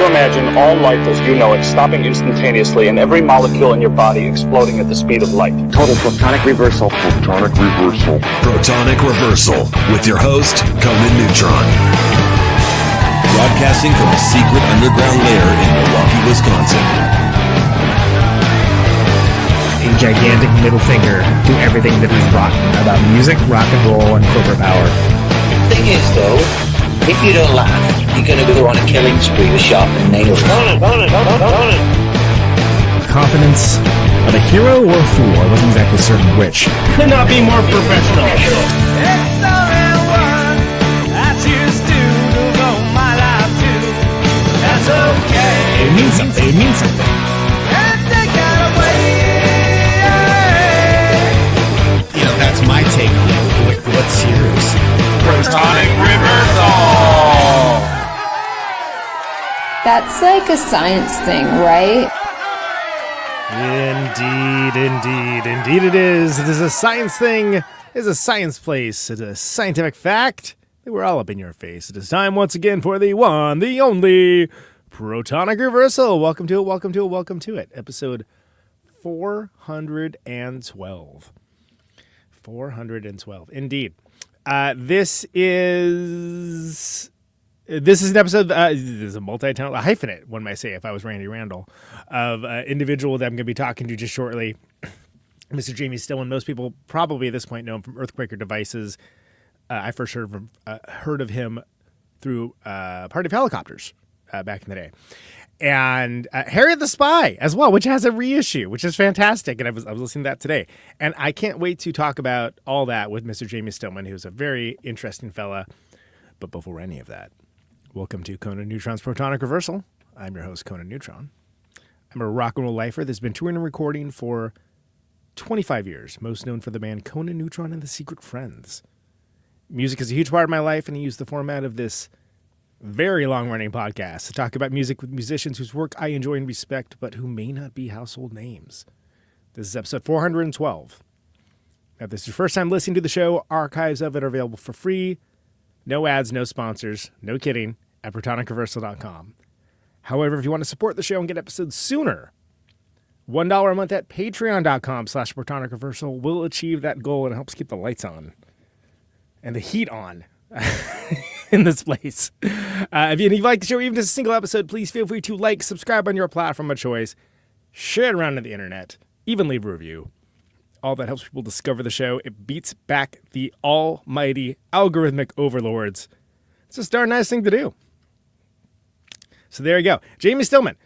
imagine all life as you know it stopping instantaneously and every molecule in your body exploding at the speed of light. Total Protonic Reversal. Protonic Reversal. Protonic Reversal with your host, Conan Neutron. Broadcasting from a secret underground lair in Milwaukee, Wisconsin. A gigantic middle finger to everything that is rotten about music, rock and roll, and corporate power. The thing is, though, if you don't laugh, you're going to go on a killing spree with sharpened nails. Confidence of a hero or a fool. I wasn't exactly certain which. Could not be more professional. It's only one I choose to devote my life to. That's okay. It means something. It means something. And they got away. You know, that's my take on it. What's yours? Protonic Reversal. That's like a science thing, right? Indeed it is. It is a science thing. It is a science place. It is a scientific fact. They were all up in your face. It is time once again for the one, the only Protonic Reversal. Welcome to it. Episode 412. 412. Indeed. This is an episode, this is a multi-talented, a hyphenate, one might say, if I was Randy Randall, of individual that I'm going to be talking to just shortly, Mr. Jamie Stillman. Most people probably at this point know him from Earthquaker Devices. I first heard of him through Party of Helicopters back in the day. And Harriet the Spy as well, which has a reissue, which is fantastic. And I was listening to that today. And I can't wait to talk about all that with Mr. Jamie Stillman, who's a very interesting fella. But before any of that, welcome to Conan Neutron's Protonic Reversal. I'm your host, Conan Neutron. I'm a rock and roll lifer that's been touring and recording for 25 years, most known for the band Conan Neutron and the Secret Friends. Music is a huge part of my life, and I use the format of this very long-running podcast to talk about music with musicians whose work I enjoy and respect, but who may not be household names. This is episode 412. Now, if this is your first time listening to the show, archives of it are available for free. No ads, no sponsors, no kidding, at ProtonicReversal.com. However, if you want to support the show and get episodes sooner, $1 a month at Patreon.com/ProtonicReversal will achieve that goal and helps keep the lights on and the heat on in this place. If you like the show, even just a single episode, please feel free to like, subscribe on your platform of choice, share it around to the internet, even leave a review. All that helps people discover the show. It beats back the almighty algorithmic overlords. It's a darn nice thing to do. So there you go. Jamie Stillman,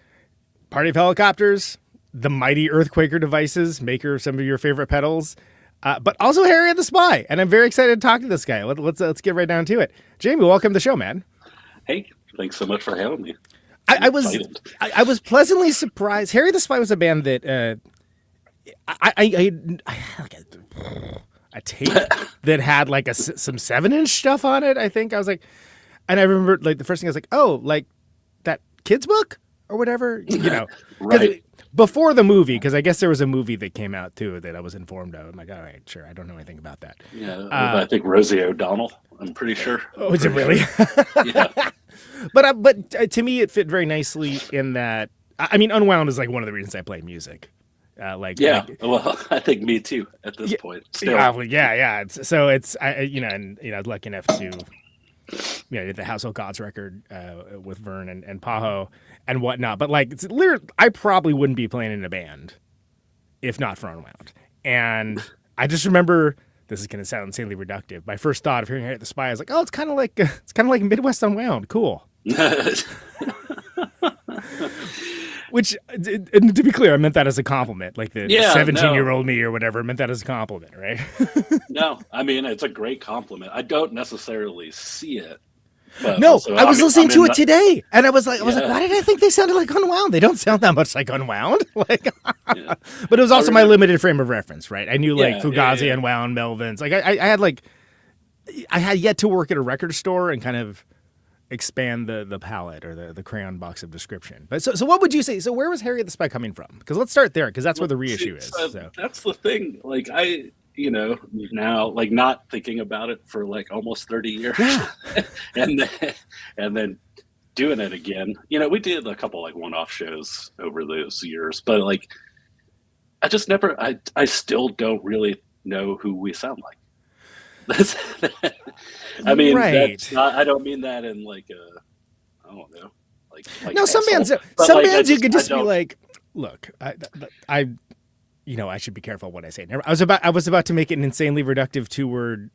Party of Helicopters, the mighty Earthquaker Devices, maker of some of your favorite pedals, but also Harriet the Spy. And I'm very excited to talk to this guy. Let's get right down to it. Jamie, welcome to the show, man. Hey, thanks so much for having me. I was pleasantly surprised. Harriet the Spy was a band that I had like a tape that had like some 7-inch stuff on it. I think I was like, and I remember like the first thing I was like, oh, like that kid's book or whatever, you know, right. Before the movie, because I guess there was a movie that came out too that I was informed of. I'm like, all right, sure, I don't know anything about that. Yeah, I think Rosie O'Donnell. I'm pretty sure. Oh, is it really? Sure. Yeah. But to me, it fit very nicely in that. I mean, Unwound is like one of the reasons I play music. Well, I think me too at this point. Still. Yeah. So it's I was lucky enough to, did the Household Gods record with Vern and Paho and whatnot. But like, it's literally, I probably wouldn't be playing in a band if not for Unwound. And I just remember, this is going to sound insanely reductive, my first thought of hearing Harriet the Spy, I was like, oh, it's kind of like Midwest Unwound. Cool. Which, and to be clear, I meant that as a compliment. Like the 17-year-old me or whatever, I meant that as a compliment, right? No, I mean, it's a great compliment. I don't necessarily see it. No, I was listening to it today, and I was like, why did I think they sounded like Unwound? They don't sound that much like Unwound. But it was also my limited frame of reference, right? I knew like Fugazi, Unwound, Melvins. Like I had yet to work at a record store and kind of expand the palette or the crayon box of description. But so what would you say? So where was Harriet the Spy coming from? Because let's start there, because that's where the reissue is. So. That's the thing. Like now, like not thinking about it for like almost 30 years, yeah. and then doing it again. We did a couple like one-off shows over those years, but like I just never. I still don't really know who we sound like. That's, I mean, Right. that's not, I don't mean that in like a, I don't know, like No, some asshole. bands, But, some like, bands I you could just I be don't- like, look, I should be careful what I say. I was about to make an insanely reductive 2-word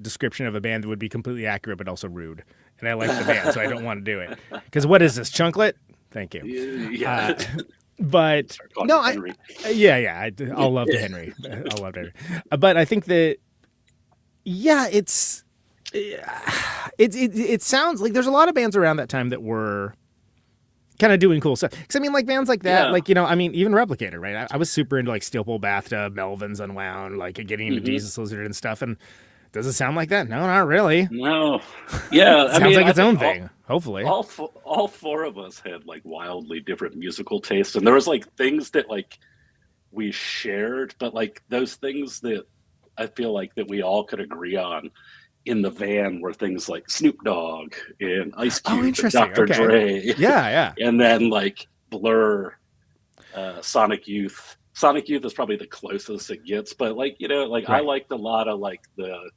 description of a band that would be completely accurate but also rude, and I like the band, so I don't want to do it. Because what is this, Chunklet? Thank you. yeah. But Start calling no, you Henry. I'll love to Henry. I'll love to Henry. But I think that, yeah, it sounds like there's a lot of bands around that time that were kind of doing cool stuff. Because I mean, like bands like that, Yeah. like, I mean, even Replicator, right? I was super into like Steel Pole Bathtub, Melvin's Unwound, like getting into Jesus Lizard and stuff. And does it sound like that? No, not really. No, yeah, Sounds like its own thing. Hopefully, all four of us had like wildly different musical tastes, and there was like things that like we shared, but like those things that I feel like that we all could agree on in the van were things like Snoop Dogg and Ice Cube and interesting. Dr. Okay. Dre. Yeah. And then like Blur, Sonic Youth. Sonic Youth is probably the closest it gets, but like, like I Right. liked a lot of like the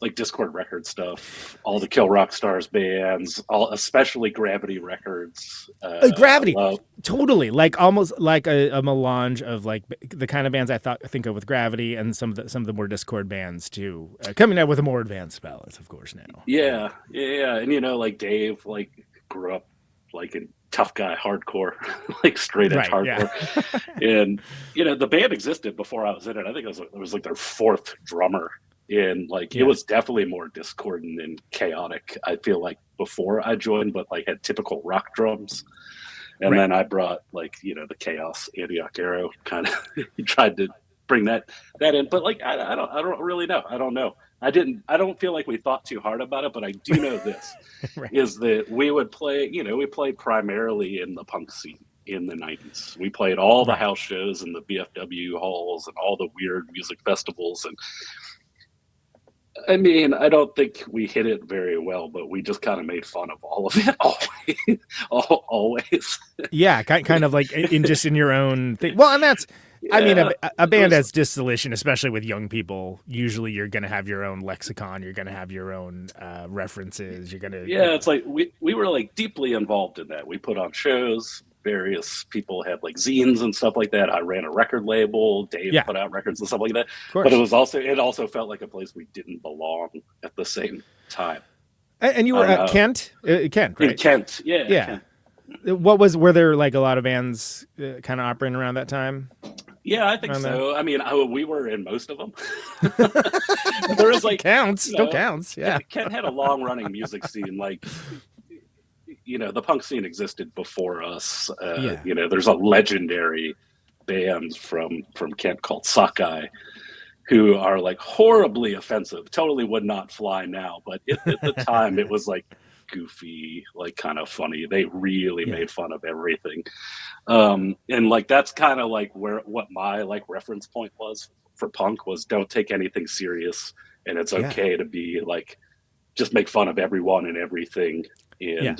like Discord record stuff, all the Kill Rock Stars bands, especially Gravity Records. Gravity, I love- totally, like almost like a melange of like the kind of bands I think of with Gravity and some of the more Discord bands too, coming out with a more advanced balance, of course now. Yeah, and like Dave like grew up like in tough guy hardcore, like straight edge Right, hardcore, and the band existed before I was in it. I think it was like their fourth drummer. And like it was definitely more discordant and chaotic, I feel like, before I joined, but like had typical rock drums. And then I brought like, the chaos Antioch Arrow kind of tried to bring that in. But like I don't really know. I don't know. I don't feel like we thought too hard about it, but I do know this is that we would play, we played primarily in the punk scene in the 90s. We played all the house shows and the BFW halls and all the weird music festivals. And I mean, I don't think we hit it very well, but we just kind of made fun of all of it always. Yeah, kind of like in your own thing. Well, and that's, I mean, a band as Distillation, especially with young people, usually you're going to have your own lexicon, you're going to have your own references, you're going to... It's like we were like deeply involved in that. We put on shows. Various people had like zines and stuff like that. I ran a record label. Dave put out records and stuff like that. But it also felt like a place we didn't belong at the same time. And you were at Kent, right? In Kent, yeah. Kent. Were there like a lot of bands kind of operating around that time? Yeah, I think so. I mean, we were in most of them. There was like still counts. Yeah, Kent had a long running music scene. Like, the punk scene existed before us. There's a legendary band from Kent called Sockeye, who are like horribly offensive. Totally would not fly now, but at the time it was like goofy, like kind of funny. They really made fun of everything. And like that's kind of like what my like reference point was for punk was don't take anything serious, and it's okay to be like just make fun of everyone and everything. And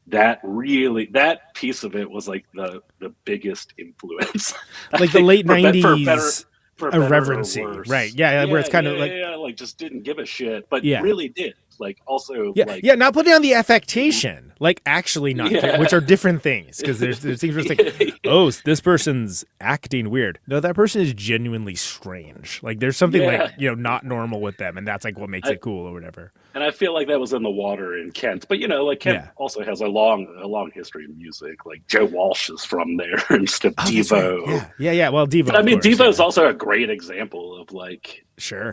that piece of it was like the biggest influence. Like the late 90s irreverency, right? Yeah, where it's kind of like just didn't give a shit, but really did. Like also, not putting on the affectation, like actually not, which are different things. Because there seems to like, oh, this person's acting weird. No, that person is genuinely strange. Like there's something like not normal with them, and that's like what makes it cool or whatever. And I feel like that was in the water in Kent, but like Kent also has a long history of music. Like Joe Walsh is from there and stuff. Devo, right. Yeah. Well, Devo. But I mean, Devo is also a great example of like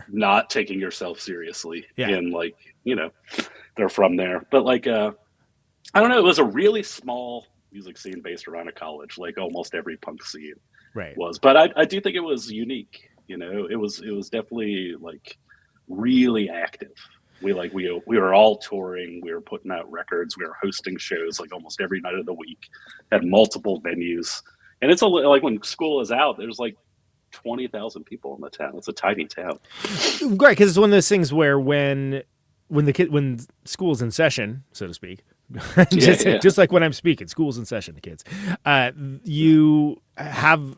not taking yourself seriously. And like they're from there, but like I don't know. It was a really small music scene based around a college, like almost every punk scene was. But I do think it was unique. It was definitely like really active. We were all touring. We were putting out records. We were hosting shows like almost every night of the week. Had multiple venues, and it's like when school is out, there's like 20,000 people in the town. It's a tiny town. Right, because it's one of those things where when school's in session, so to speak, Just like when I'm speaking, school's in session, kids. You have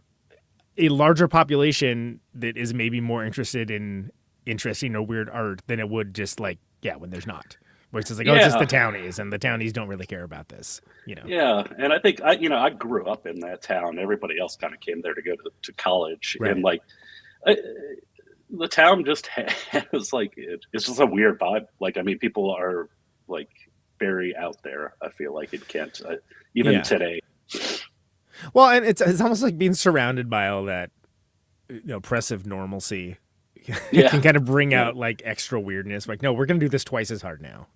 a larger population that is maybe more interested in interesting or weird art than it would just like, when there's not. Where it's just like, oh, it's just the townies, and the townies don't really care about this, Yeah, and I think I grew up in that town. Everybody else kind of came there to go to college, Right. and like the town just has like it's just a weird vibe. Like, I mean, people are like very out there. I feel like in Kent, even today. Well, and it's almost like being surrounded by all that oppressive normalcy. It can kind of bring out like extra weirdness. Like, no, we're going to do this twice as hard now,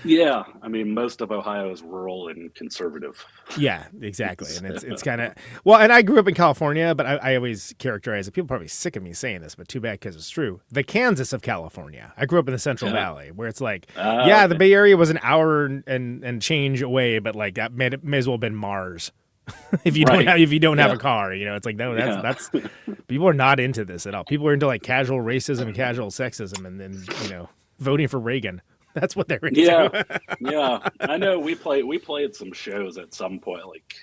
Yeah, I mean, most of Ohio is rural and conservative. Yeah, exactly. And it's kind of, well, and I grew up in California, but I always characterize it. People are probably sick of me saying this, but too bad because it's true. The Kansas of California. I grew up in the Central Valley, where it's like, the Bay Area was an hour and change away, but like that may as well have been Mars. if you don't have a car, it's like, no, that's people are not into this at all. People are into like casual racism and casual sexism, and then voting for Reagan. That's what they're into. Yeah. I know we played some shows at some point. Like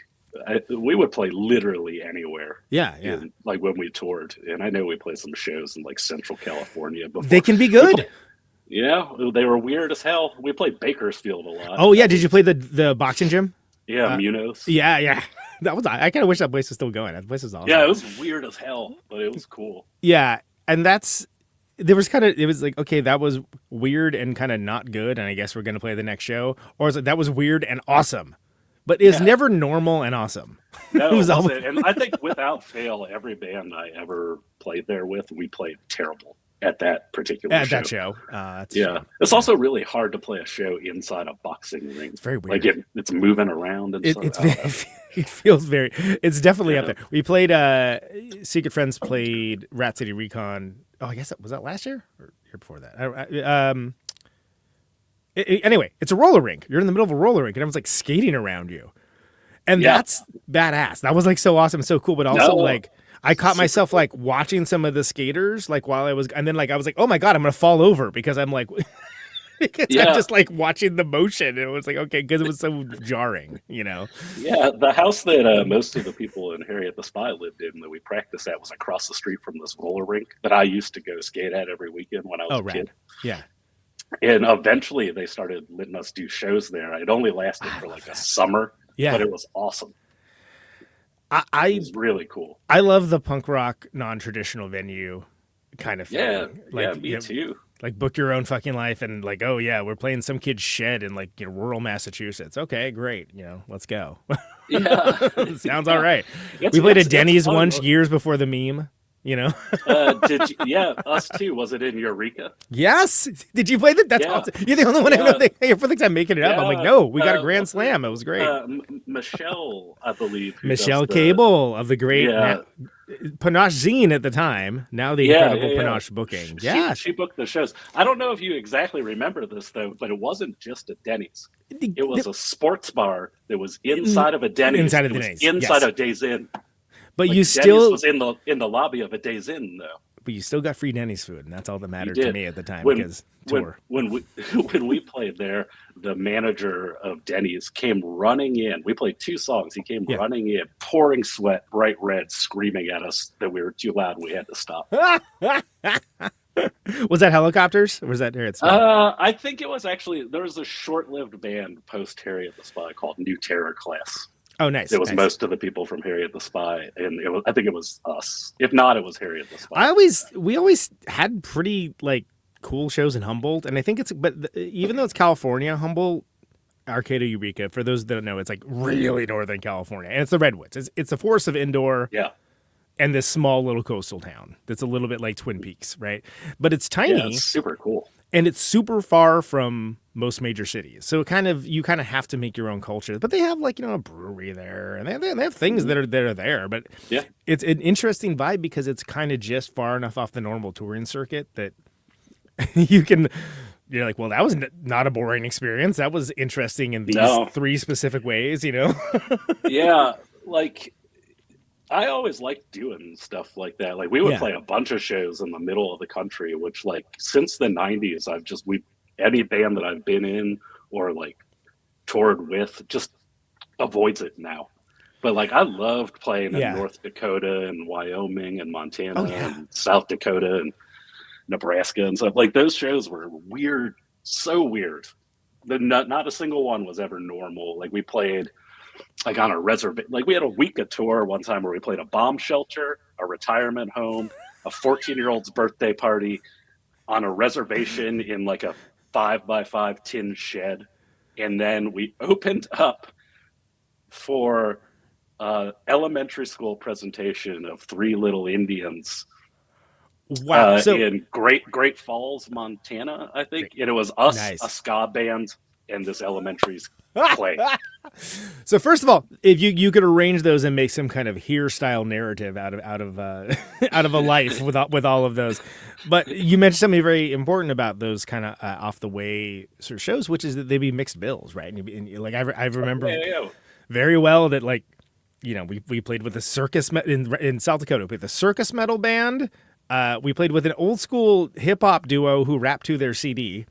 we would play literally anywhere. Yeah. Like when we toured, and I know we played some shows in like Central California before. They can be good. Yeah, they were weird as hell. We played Bakersfield a lot. Oh yeah, did you play the boxing gym? Yeah, Munoz. Yeah. That was. I kind of wish that place was still going. That place was awesome. Yeah, it was weird as hell, but it was cool. Yeah, and it was like, okay, that was weird and kind of not good, and I guess we're gonna play the next show, or is it that was weird and awesome, but it's never normal and awesome. No, it was and I think without fail, every band I ever played there with, we played terrible at that particular show. That show. It's also really hard to play a show inside a boxing ring. It's very weird. Like it's moving around and stuff. It feels very. It's definitely up there. We played. Secret Friends played Rat City Recon. Oh, I guess was that last year or year before that. Anyway, it's a roller rink. You're in the middle of a roller rink, and everyone's like skating around you, and that's badass. That was like so awesome, so cool, but also like. I caught myself like watching some of the skaters like while I was, and then like I was like, oh my god, I'm gonna fall over because I'm like, I'm just like watching the motion, and it was like, okay, because it was so jarring, Yeah, the house that most of the people in Harriet the Spy lived in that we practiced at was across the street from this roller rink that I used to go skate at every weekend when I was a kid. Yeah. And eventually they started letting us do shows there. It only lasted for like a summer, but it was awesome. It was really cool. I love the punk rock non-traditional venue kind of thing. Yeah, me too. Like book your own fucking life and like, oh yeah, we're playing some kid's shed in like rural Massachusetts. Okay, great. Let's go. Yeah. Sounds all right. We played at Denny's once years before the meme. Did you? Yeah, us too. Was it in Eureka? Yes. Did you play that? That's awesome. You're the only one I know. Hey, for the time making it up. I'm like, no, we got a grand slam. It was great. Michelle, I believe. Michelle Cable of the great Panache Zine at the time. Now the incredible Panache booking. She booked the shows. I don't know if you exactly remember this though, but it wasn't just a Denny's. It was a sports bar that was inside of a Denny's. Inside of the Denny's. Inside of Days Inn. But like you still was in the lobby of a Days Inn though. But you still got free Denny's food, and that's all that mattered to me at the time. When we played there, the manager of Denny's came running in. We played 2 songs. He came running in, pouring sweat, bright red, screaming at us that we were too loud. And we had to stop. Was that Helicopters? Or was that Harriet the Spy? I think it was actually. There was a short-lived band post Harriet the Spy called New Terror Class. Oh, nice. It was most of the people from Harriet the Spy, and I think it was us. If not, it was Harriet the Spy. We always had pretty like cool shows in Humboldt, and I think even though it's California, Humboldt, Arcata, Eureka. For those that don't know, it's like really Northern California, and it's the Redwoods. It's a forest of indoor, and this small little coastal town that's a little bit like Twin Peaks, right? But it's tiny. Yeah, it's super cool. And it's super far from most major cities. So you kind of have to make your own culture. But they have like, a brewery there, and they have things that are there. But it's an interesting vibe because it's kind of just far enough off the normal touring circuit that you're like, well, that was not a boring experience. That was interesting in these 3 specific ways, Yeah, like I always liked doing stuff like that. Like we would play a bunch of shows in the middle of the country, which like since the 90s, any band that I've been in or like toured with just avoids it now. But like I loved playing in North Dakota and Wyoming and Montana and South Dakota and Nebraska and stuff. Like those shows were weird, so weird. Not a single one was ever normal. Like we played like on a reservation. Like we had a week of tour one time where we played a bomb shelter, a retirement home, a 14-year-old's birthday party on a reservation in like a 5x5 tin shed. And then we opened up for elementary school presentation of Three Little Indians. Wow! In Great Falls, Montana, I think. And it was us, a ska band, and this elementary's play. So first of all, if you could arrange those and make some kind of here style narrative out of out of a life with all of those, but you mentioned something very important about those kind of off the way sort of shows, which is that they be mixed bills, right? And like I remember very well that like. You know, we played with a circus in South Dakota. We played the circus metal band. We played with an old school hip hop duo who rapped to their CD,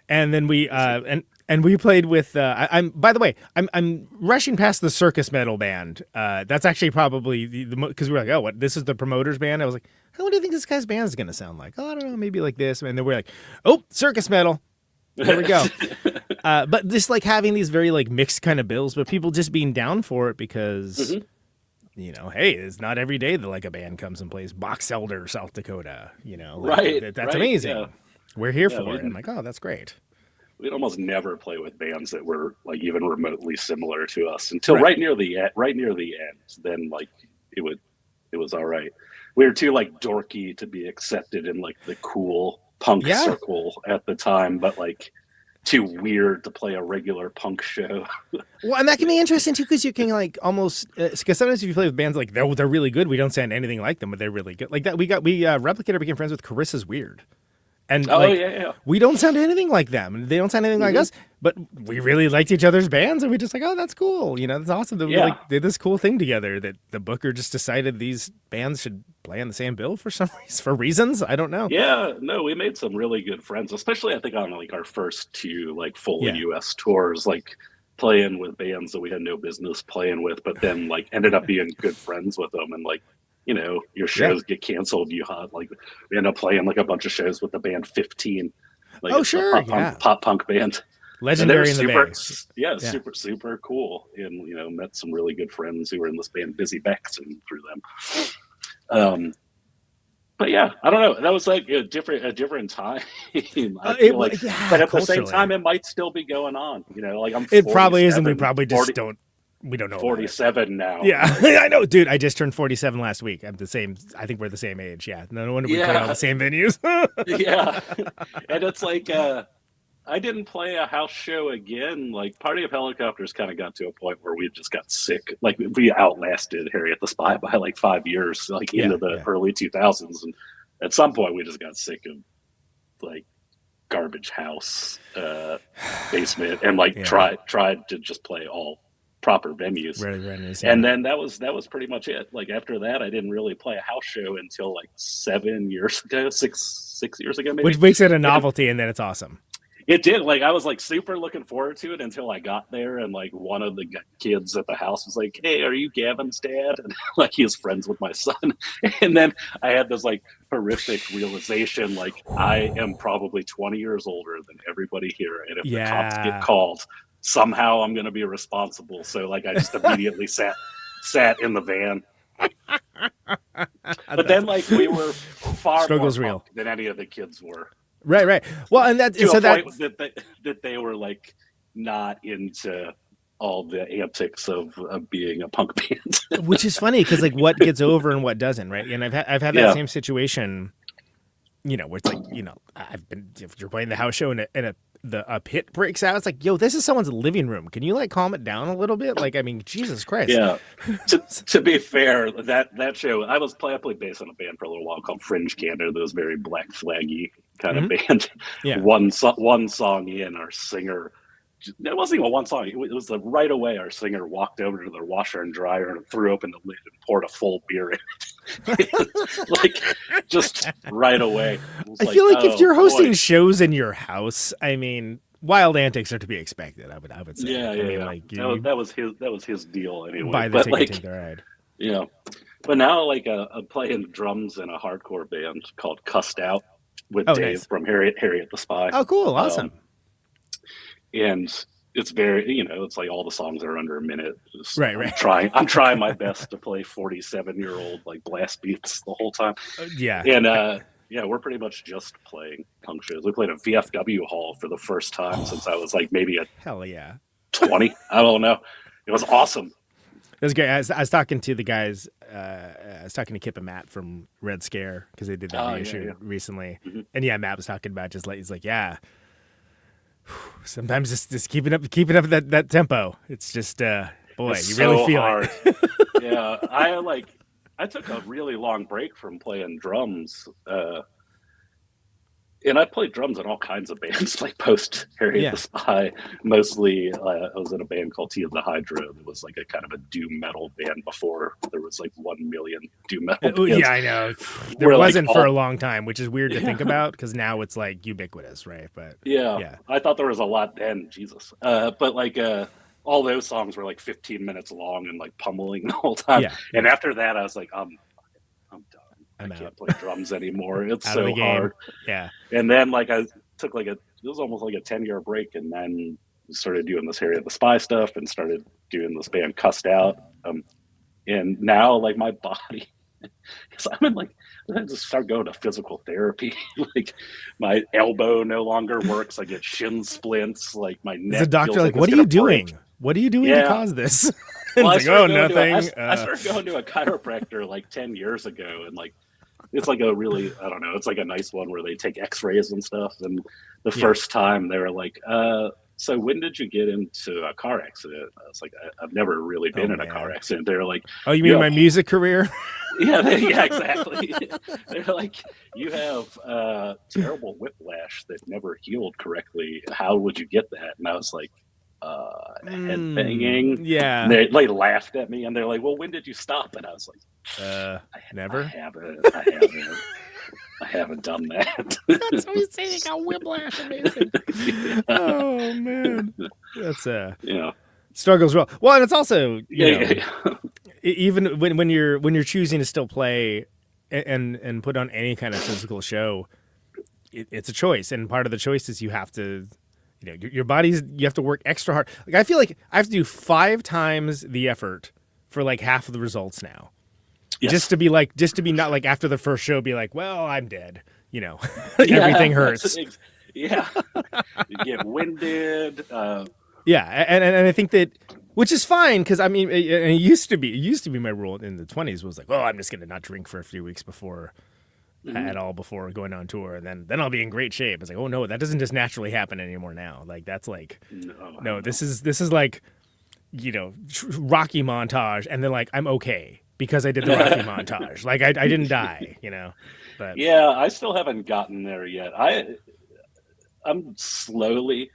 and then we and we played with. I'm by the way, I'm rushing past the circus metal band. That's actually probably the because we were like, oh, what? This is the promoter's band. I was like, what do you think this guy's band is going to sound like? Oh, I don't know, maybe like this. And then we're like, oh, circus metal. There we go. But just like having these very like mixed kind of bills, but people just being down for it because, you know, hey, it's not every day that like a band comes and plays Box Elder, South Dakota. You know, like, that's amazing. Yeah. We're here for it. I'm like, oh, that's great. We'd almost never play with bands that were like even remotely similar to us until right near the end. Then like it was all right. We were too like dorky to be accepted in like the cool punk circle at the time, but like too weird to play a regular punk show. Well, and that can be interesting too, because you can like almost because sometimes if you play with bands like they're really good, we don't sound anything like them, but they're really good. Like that, we Replicator became friends with Carissa's Weird, and we don't sound anything like them, they don't sound anything like us, but we really liked each other's bands, and we just like, oh, that's cool, you know, that's awesome that we like did this cool thing together. That the booker just decided these bands should play on the same bill for some reason, for reasons I don't know. Yeah, no, we made some really good friends, especially I think on like our first two like full US tours, like playing with bands that we had no business playing with, but then like ended up being good friends with them, and like, you know, your shows get canceled. You have like we end up playing like a bunch of shows with the band 15. Like pop punk band. Legendary in the Bay. Yeah, super cool. And you know, met some really good friends who were in this band, Busy Becks, and through them. But yeah, I don't know. That was like a different time. I feel like, but at the same time, it might still be going on. You know, like it probably is, and we probably just don't. We don't know. 47 now. Yeah, I know, dude. I just turned 47 last week. I'm the same. I think we're the same age. Yeah, no wonder we play all the same venues. Yeah, and it's like I didn't play a house show again. Like Party of Helicopters kind of got to a point where we just got sick. Like we outlasted Harriet the Spy by like 5 years, like into the early 2000s, and at some point we just got sick of like garbage house basement, and like tried to just play all proper venues. And then that was pretty much it. Like after that, I didn't really play a house show until like 7 years ago, six years ago, maybe. Which makes it a novelty, and then it's awesome. It did. Like I was like super looking forward to it until I got there, and like one of the kids at the house was like, "Hey, are you Gavin's dad?" And like he was friends with my son. And then I had this like horrific realization, like I am probably 20 years older than everybody here, and if the cops get called, somehow I'm going to be responsible. So like I just immediately sat in the van. But then like we were far more real than any of the kids were. Right. Well, and that so that they were like not into all the antics of being a punk band. Which is funny because like what gets over and what doesn't, right? And I've had that same situation, you know, where it's like, you know, if you're playing the house show and a pit breaks out, it's like, yo, this is someone's living room. Can you like calm it down a little bit? Like, I mean, Jesus Christ. Yeah. To be fair, that show, I played bass in a band for a little while called Fringe Candor. That was very Black Flaggy kind of band. Yeah. One song in, our singer, it wasn't even one song. It was like right away our singer walked over to the washer and dryer and threw open the lid and poured a full beer in it. Like just right away. I feel like if you're hosting shows in your house, I mean, wild antics are to be expected. I would say. Yeah, I yeah, mean, yeah. like That was his deal anyway. buy the But ticket, like, take the ride. you know, but now like I'm playing drums in a hardcore band called Cussed Out with Oh, Dave nice. from Harriet the Spy. Oh, cool, awesome. And it's very, it's like all the songs are under a minute. Right. I'm trying my best to play 47-year-old like blast beats the whole time. Yeah. And yeah, we're pretty much just playing punk shows. We played a VFW hall for the first time since I was like maybe hell yeah 20. I don't know. It was awesome. It was great. I was talking to the guys. I was talking to Kip and Matt from Red Scare because they did that reissue recently. Mm-hmm. And yeah, Matt was talking about just like he's like, yeah. Sometimes just keeping up that tempo. It's just boy, It's you so really feel hard. it. Yeah, I took a really long break from playing drums. And I played drums in all kinds of bands, like post Harriet the Spy. Mostly, I was in a band called Tea of the Hydra. That was like a kind of a doom metal band before there was like 1 million doom metal bands. Yeah, I know. There wasn't for a long time, which is weird to think about because now it's like ubiquitous, right? But yeah, I thought there was a lot then. Jesus, but like all those songs were like 15 minutes long and like pummeling the whole time. Yeah, and after that, I was like, I'm done. I I'm can't out. play drums anymore. It's Out of the so game. hard. Yeah. And then like I took like it was almost like a 10-year break, and then started doing this Harriet the Spy stuff and started doing this band Cussed Out. And now like my body, because I'm in like, I just start going to physical therapy. Like my elbow no longer works. I get shin splints. Like my neck. The doctor feels like, it's what are gonna you doing? break. What are you doing to cause this? Well, it's like, oh, nothing. I started going to a chiropractor like 10 years ago, and like it's like a really, I don't know, it's like a nice one where they take x-rays and stuff. And the first time they were like, so when did you get into a car accident? I was like, I've never really been in a car accident. They were like, oh, you mean my music career? Yeah, exactly. They're like, you have terrible whiplash that never healed correctly. How would you get that? And I was like, headbanging. Yeah. And they laughed at me, and they're like, well, when did you stop? And I was like, never. I haven't done that. That's what he's saying. Got whiplash. Amazing. Oh man, that's struggles well. Well, and it's also even when you're choosing to still play and put on any kind of physical show, it's a choice, and part of the choice is you have to. Your body's, you have to work extra hard. Like I feel like I have to do 5 times the effort for like half of the results now. Yes. Just to be not like after the first show, be like, well, I'm dead. Everything hurts. Yeah. You get winded. Yeah. And I think that, which is fine. Cause I mean, it used to be my rule in the 20s was like, well, I'm just going to not drink for a few weeks before before going on tour, and then I'll be in great shape. It's like, oh no, that doesn't just naturally happen anymore now. Like that's like, no, this is like, Rocky montage, and then like I'm okay because I did the Rocky montage. Like I didn't die, But yeah, I still haven't gotten there yet. I'm slowly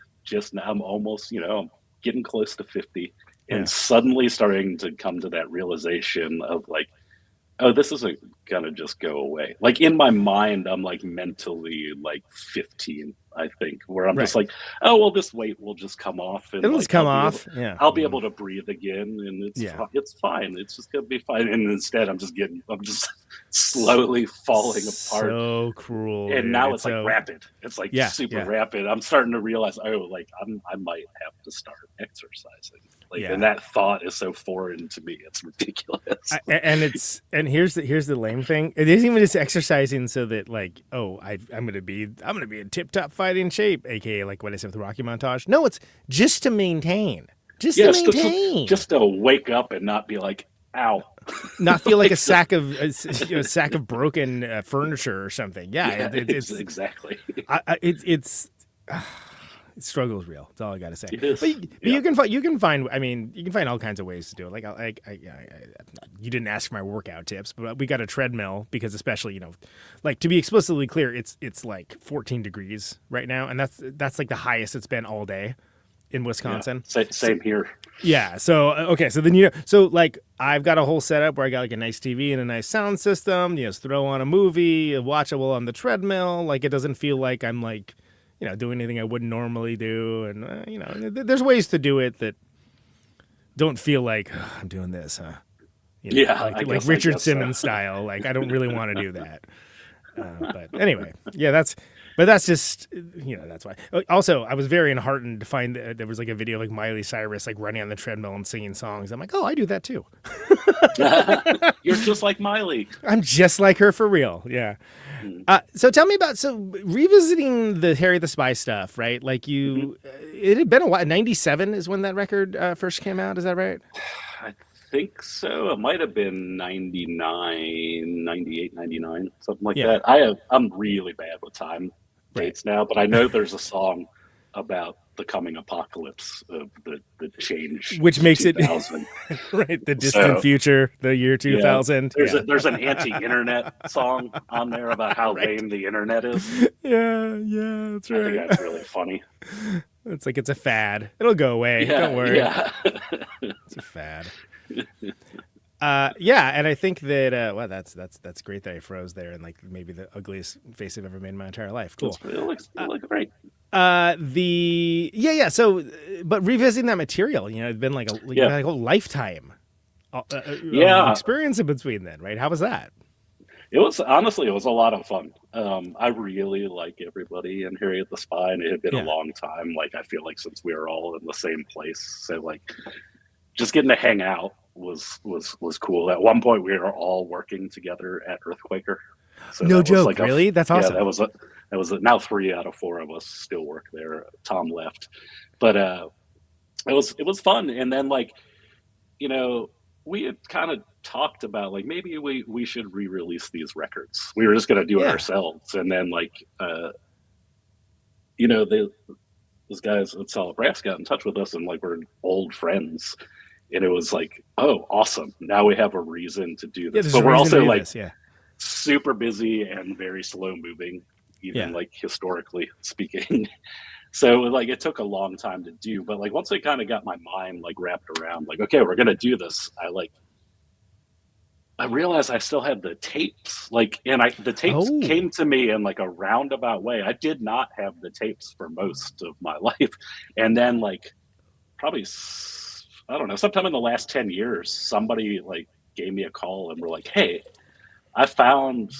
I'm almost, I'm getting close to 50, and suddenly starting to come to that realization of like, oh, this isn't gonna just go away. Like in my mind, I'm like mentally like 15, I think, where I'm just like, oh well, this weight will just come off, and it'll just come off. I'll be able to breathe again, and it's fine. It's just gonna be fine. And instead, I'm just slowly falling apart. So cruel. And now it's like rapid. It's like super rapid. I'm starting to realize, oh, like I might have to start exercising. And that thought is so foreign to me. It's ridiculous. And here's the lame thing. It isn't even just exercising so that like, oh, I'm gonna be in tip top fighting shape, aka like what I said with the Rocky montage. No, it's just to maintain. Just to wake up and not be like, ow. Not feel like a sack of broken furniture or something. Yeah, it's exactly. Struggle is real. That's all I got to say. It is. But you can find. I mean, you can find all kinds of ways to do it. Like you didn't ask for my workout tips, but we got a treadmill because, especially, like to be explicitly clear, it's like 14 degrees right now, and that's like the highest it's been all day in Wisconsin. Yeah, same here. Yeah. So okay. So then so like I've got a whole setup where I got like a nice TV and a nice sound system. Throw on a movie, watch it while on the treadmill. Like it doesn't feel like I'm like. do anything I wouldn't normally do. And, there's ways to do it that don't feel like I'm doing this, huh? Like Richard Simmons style. Like, I don't really want to do that. But anyway, that's just, that's why. Also, I was very enheartened to find that there was like a video of like Miley Cyrus like running on the treadmill and singing songs. I'm like, oh, I do that too. You're just like Miley. I'm just like her for real. Yeah. So tell me about, revisiting the Harriet the Spy stuff, right? Like it had been a while. 97 is when that record first came out. Is that right? I think so. It might have been 99, 98, 99, something like that. I'm really bad with time dates now, but I know there's a song about the coming apocalypse of the change, which makes 2000. Right, the distant future, the year 2000. There's an anti-internet song on there about how lame the internet is. Yeah, that's right. I think that's really funny. It's like it's a fad. It'll go away. Don't worry. Yeah. It's a fad. And I think that that's great that I froze there, and like maybe the ugliest face I've ever made in my entire life. Cool. It looks great. So, but revisiting that material, it's been like a whole lifetime experience in between then, right? How was that? It was a lot of fun. I really like everybody in Harriet the Spy, and it had been a long time. Like, I feel like since we were all in the same place, so like just getting to hang out was cool. At one point, we were all working together at Earthquaker. So no joke, really? That's awesome. Yeah, that was now 3 out of 4 of us still work there. Tom left, but it was fun. And then we had kind of talked about like maybe we should re-release these records. We were just going to do it ourselves, and then those guys at Solid Brass got in touch with us, and like we're old friends, and it was like, oh, awesome! Now we have a reason to do this. But we're also super busy and very slow moving, even like historically speaking. So it took a long time to do, but like once I kind of got my mind like wrapped around like, okay, we're gonna do this, I realized I still had the tapes, the tapes came to me in like a roundabout way. I did not have the tapes for most of my life, and then probably, I don't know, sometime in the last 10 years, somebody gave me a call and were like, hey, I found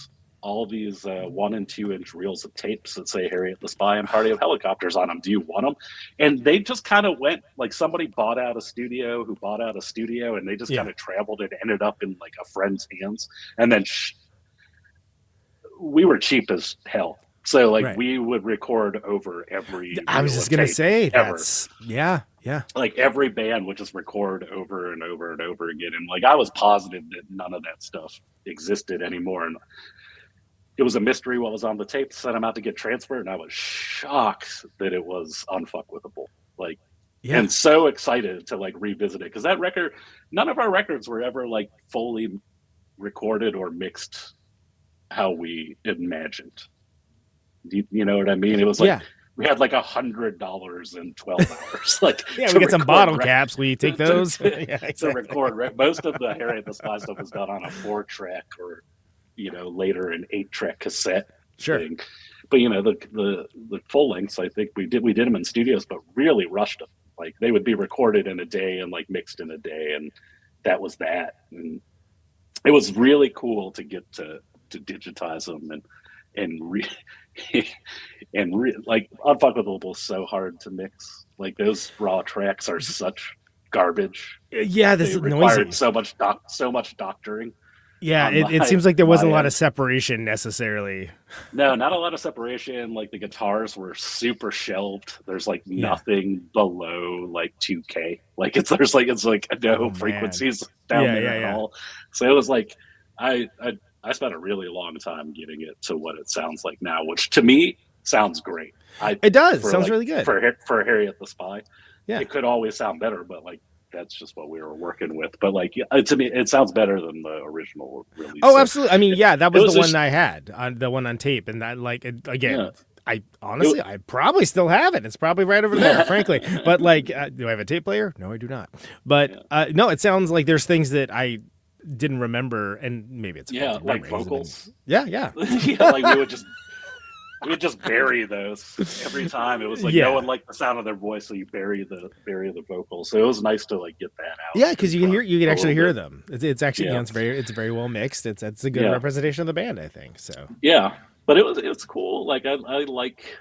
all these 1 and 2 inch reels of tapes that say Harriet the Spy and Party of Helicopters on them. Do you want them? And they just kind of went, somebody bought out a studio who bought out a studio, and they just kind of traveled and ended up in a friend's hands. And then we were cheap as hell. So we would record over every. I was just going to say ever. Yeah. Every band would just record over and over and over again. And I was positive that none of that stuff existed anymore. And it was a mystery what was on the tape. Sent them out to get transferred, and I was shocked that it was Unfuckwithable. And so excited to revisit it, because that record, none of our records were ever fully recorded or mixed how we imagined. You know what I mean? It was we had $100 in 12 hours. We get some bottle caps. Will you take those? To record. Most of the Harriet the Spy stuff was done on a 4-track or later an 8-track cassette thing. But the full lengths, I think we did them in studios, but really rushed them. They would be recorded in a day and mixed in a day, and that was that. And it was really cool to get to digitize them and Unfuckwithable was so hard to mix. Those raw tracks are such garbage. Yeah, this is noisy. So much doctoring. Yeah, it seems like there wasn't a lot of separation necessarily. No, not a lot of separation. The guitars were super shelved. There's nothing below 2K. It's no frequencies down there at all. So it was I spent a really long time getting it to what it sounds like now, which to me sounds great. It does. Sounds really good for Harriet the Spy. Yeah, it could always sound better, but that's just what we were working with. But to me, it sounds better than the original release. Oh, absolutely. I mean, that was the one I had, the one on tape, and that I honestly, I probably still have it. It's probably right over there, frankly. But do I have a tape player? No, I do not. But no, it sounds like there's things that I didn't remember, and maybe it's vocals. yeah. We would just. You just bury those every time. It was like Yeah. no one liked the sound of their voice, so you bury the vocals. So it was nice to like get that out. Yeah, because you can actually hear bit. them. It's actually Yeah. it's very well mixed. It's a good representation of the band, I think. So Yeah, but it's cool. Like I like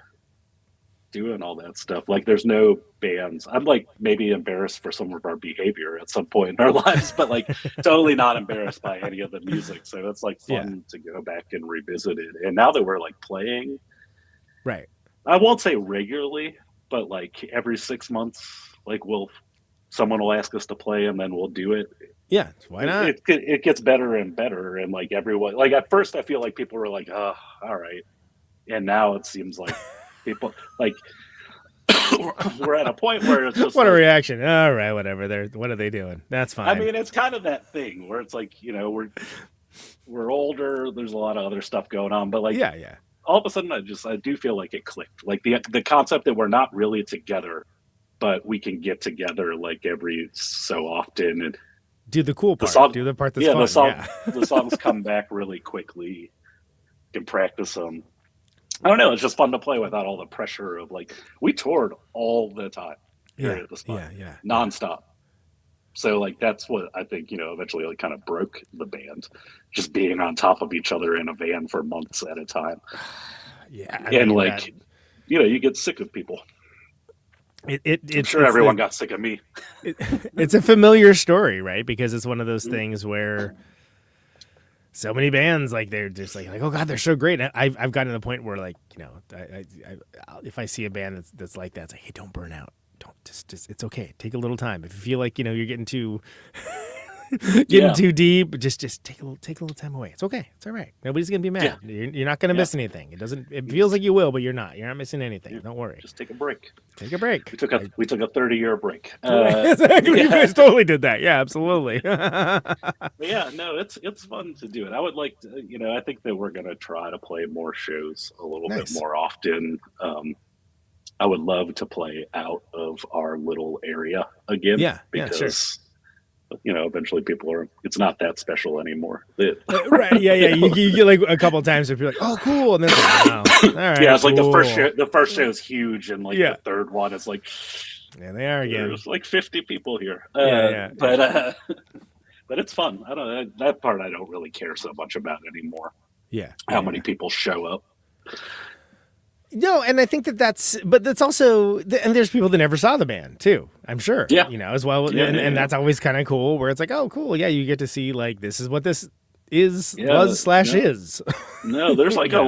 doing all that stuff. Like there's no bands. I'm like maybe embarrassed for some of our behavior at some point in our lives, but like totally not embarrassed by any of the music. So it's like fun to go back and revisit it. And now that we're like playing, right. I won't say regularly, but like every 6 months, like someone will ask us to play and then we'll do it. Yeah, why not? It gets better and better, and like everyone, like at first I feel like people were like, "Oh, all right," and now it seems like people like we're at a point where it's just what a like, reaction! All right, whatever. What are they doing? That's fine. I mean, it's kind of that thing where it's like we're older. There's a lot of other stuff going on, but like yeah. All of a sudden, I do feel like it clicked. Like the concept that we're not really together, but we can get together like every so often and do the cool part. Do the part that's fun. The songs come back really quickly. You can practice them. I don't know. It's just fun to play without all the pressure of like we toured all the time. Harriet the Spy, nonstop. So like that's what I think eventually like kind of broke the band, just being on top of each other in a van for months at a time. Yeah, you get sick of people. I'm sure everyone got sick of me. It's a familiar story, right? Because it's one of those things where so many bands like they're just like oh god, they're so great. And I've gotten to the point where like I if I see a band that's like that, it's like hey, don't burn out. Don't just it's okay. Take a little time. If you feel like you're getting too too deep, just take a little time away. It's okay. It's all right. Nobody's gonna be mad. Yeah. You're not gonna miss anything. It feels like you will, but you're not. You're not missing anything. Don't worry. Just take a break. Take a break. We took a 30-year break. You guys totally did that. Yeah, absolutely. But yeah, no, it's fun to do it. I would like to, I think that we're gonna try to play more shows a little bit more often. I would love to play out of our little area again. Yeah, because eventually it's not that special anymore. Right, yeah. You get like a couple of times where people are like, oh, cool. And then it's like, oh, all right. Yeah, it's like the first show is huge. And like the third one is like, yeah, they are again. There's like 50 people here. But it's fun. I don't know. That part I don't really care so much about anymore. Yeah. How many people show up. No, and I think that's also, and there's people that never saw the band too, I'm sure. Yeah. As well. And that's always kind of cool where it's like, oh, cool. Yeah. You get to see like, this is what this is. No, there's like a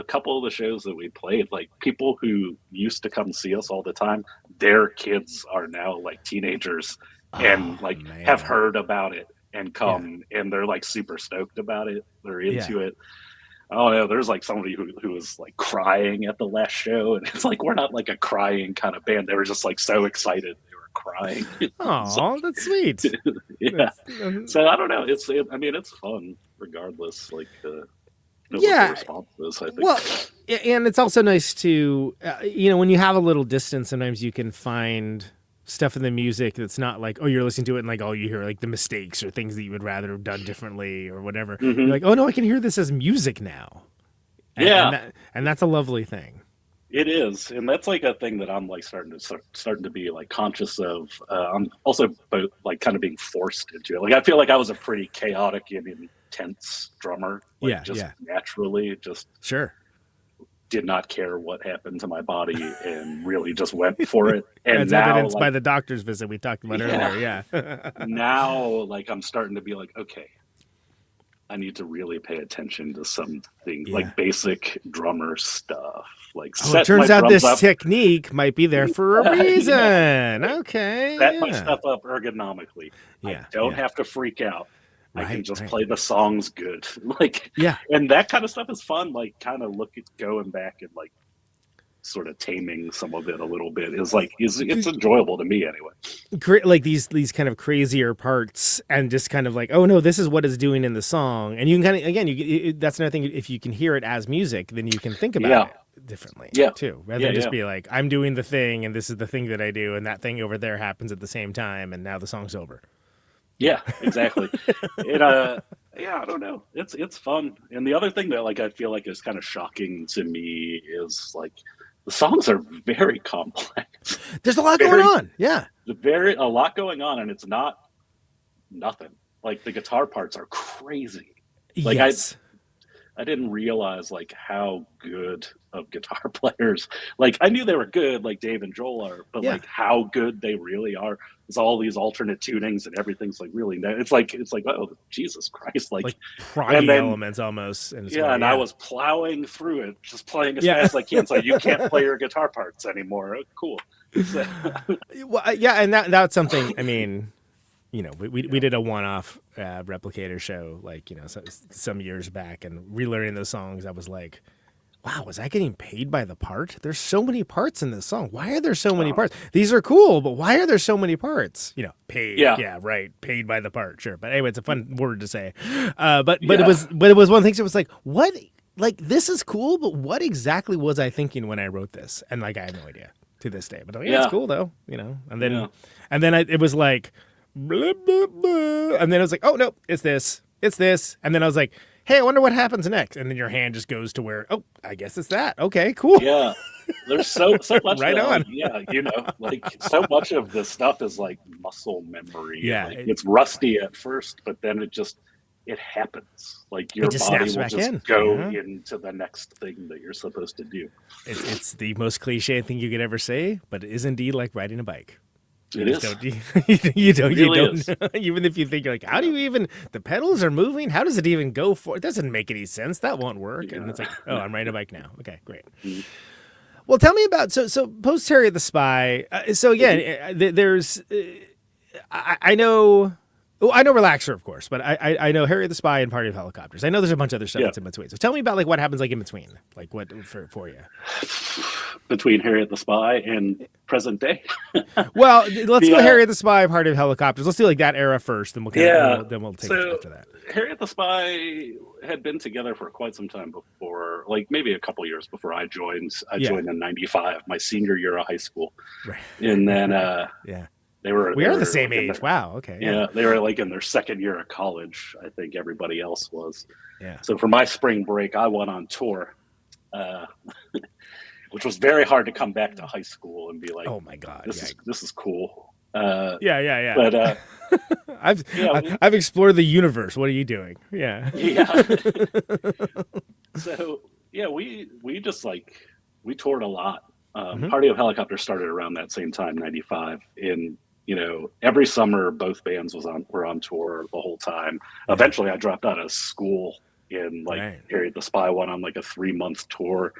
couple of the shows that we played, like people who used to come see us all the time, their kids are now like teenagers and have heard about it and come and they're like super stoked about it. They're into it. Oh no, there's like somebody who was like crying at the last show, and it's like we're not like a crying kind of band. They were just like so excited they were crying. Oh, that's sweet. Yeah. So I don't know. It's fun regardless. Like what the response is, I think. Well, and it's also nice to when you have a little distance, sometimes you can find stuff in the music that's not like, oh, you're listening to it and like all you hear like the mistakes or things that you would rather have done differently or whatever. Mm-hmm. You're like, oh no, I can hear this as music now. And that's a lovely thing. It is, and that's like a thing that I'm like starting to be like conscious of. I'm also like kind of being forced into it. Like I feel like I was a pretty chaotic and intense drummer. Naturally, just sure. Did not care what happened to my body and really just went for it. And as now, evidenced by the doctor's visit we talked about earlier. Yeah. Now, like I'm starting to be like, okay, I need to really pay attention to something like basic drummer stuff. Like it turns out this technique might be there for a reason. Okay. Set my stuff up ergonomically. I don't have to freak out. I can just play the songs good. And that kind of stuff is fun. Like kind of going back and like sort of taming some of it a little bit is it's enjoyable to me anyway. Like these kind of crazier parts and just kind of like, oh no, this is what it's doing in the song. And you can kind of, again, that's another thing. If you can hear it as music, then you can think about it differently too. Rather than just be like, I'm doing the thing and this is the thing that I do. And that thing over there happens at the same time. And now the song's over. Yeah, exactly. Yeah, I don't know. It's fun. And the other thing that like I feel like is kind of shocking to me is like the songs are very complex. There's a lot Very- going on. Yeah. A lot going on, and it's not nothing. Like the guitar parts are crazy. Like Yes. I didn't realize like how good of guitar players. Like I knew they were good, like Dave and Joel are, but Yeah. like how good they really are. There's all these alternate tunings and everything's like really. It's like oh Jesus Christ! Like proggy and then- elements almost. And it's yeah, like, and I was plowing through it, just playing as Yeah. fast as I can. So you can't play your guitar parts anymore. Cool. So, Well, yeah, and that's something. I mean, you know, we did a one-off Replicator show, like, you know, some years back, and relearning those songs, I was like, wow, was I getting paid by the part? There's so many parts in this song. Why are there so many parts? These are cool, but why are there so many parts? You know, paid. Yeah, right. Paid by the part. Sure. But anyway, it's a fun word to say. But it was one of the things that was like, what? Like, this is cool, but what exactly was I thinking when I wrote this? And like, I have no idea to this day. But it's cool though, you know. And then it was like, blah, blah, blah. And then it was like, oh no, it's this. And then I was like, hey, I wonder what happens next. And then your hand just goes to where, oh, I guess it's that. Okay, cool. yeah, there's so much. Right that, on. like, yeah, you know, like so much of this stuff is like muscle memory. Yeah, like, it's rusty at first, but then it happens. Like your just body snaps will back just in. go Uh-huh. into the next thing that you're supposed to do. It's the most cliche thing you could ever say, but it is indeed like riding a bike. It is. You don't, really is. even if you think you're like, how do you even, the pedals are moving? How does it even go for? It doesn't make any sense. That won't work. And it's like, oh, I'm riding a bike now. Okay, great. Mm-hmm. Well, tell me about, so post Harriet the Spy. So again, there's, I know Relaxer, of course, but I know Harriet the Spy and Party of Helicopters. I know there's a bunch of other stuff that's in between. So tell me about like what happens like in between, like what for you. Between Harriet the Spy and present day. Well, let's go Harriet the Spy, Party of Helicopters. Let's do like that era first, then we'll take it after that. Harriet the Spy had been together for quite some time before, like maybe a couple years before I joined. I joined in '95, my senior year of high school, right. And then we are the same age. Wow. Okay. Yeah, they were like in their second year of college. I think everybody else was. Yeah. So for my spring break, I went on tour, which was very hard to come back to high school and be like, "Oh my god, this is cool." Yeah. But I've explored the universe. What are you doing? Yeah. Yeah. So we just like we toured a lot. Party of Helicopters started around that same time, '95, and you know every summer both bands were on tour the whole time. Yeah. Eventually, I dropped out of school and Harriet the Spy went on like a 3-month tour,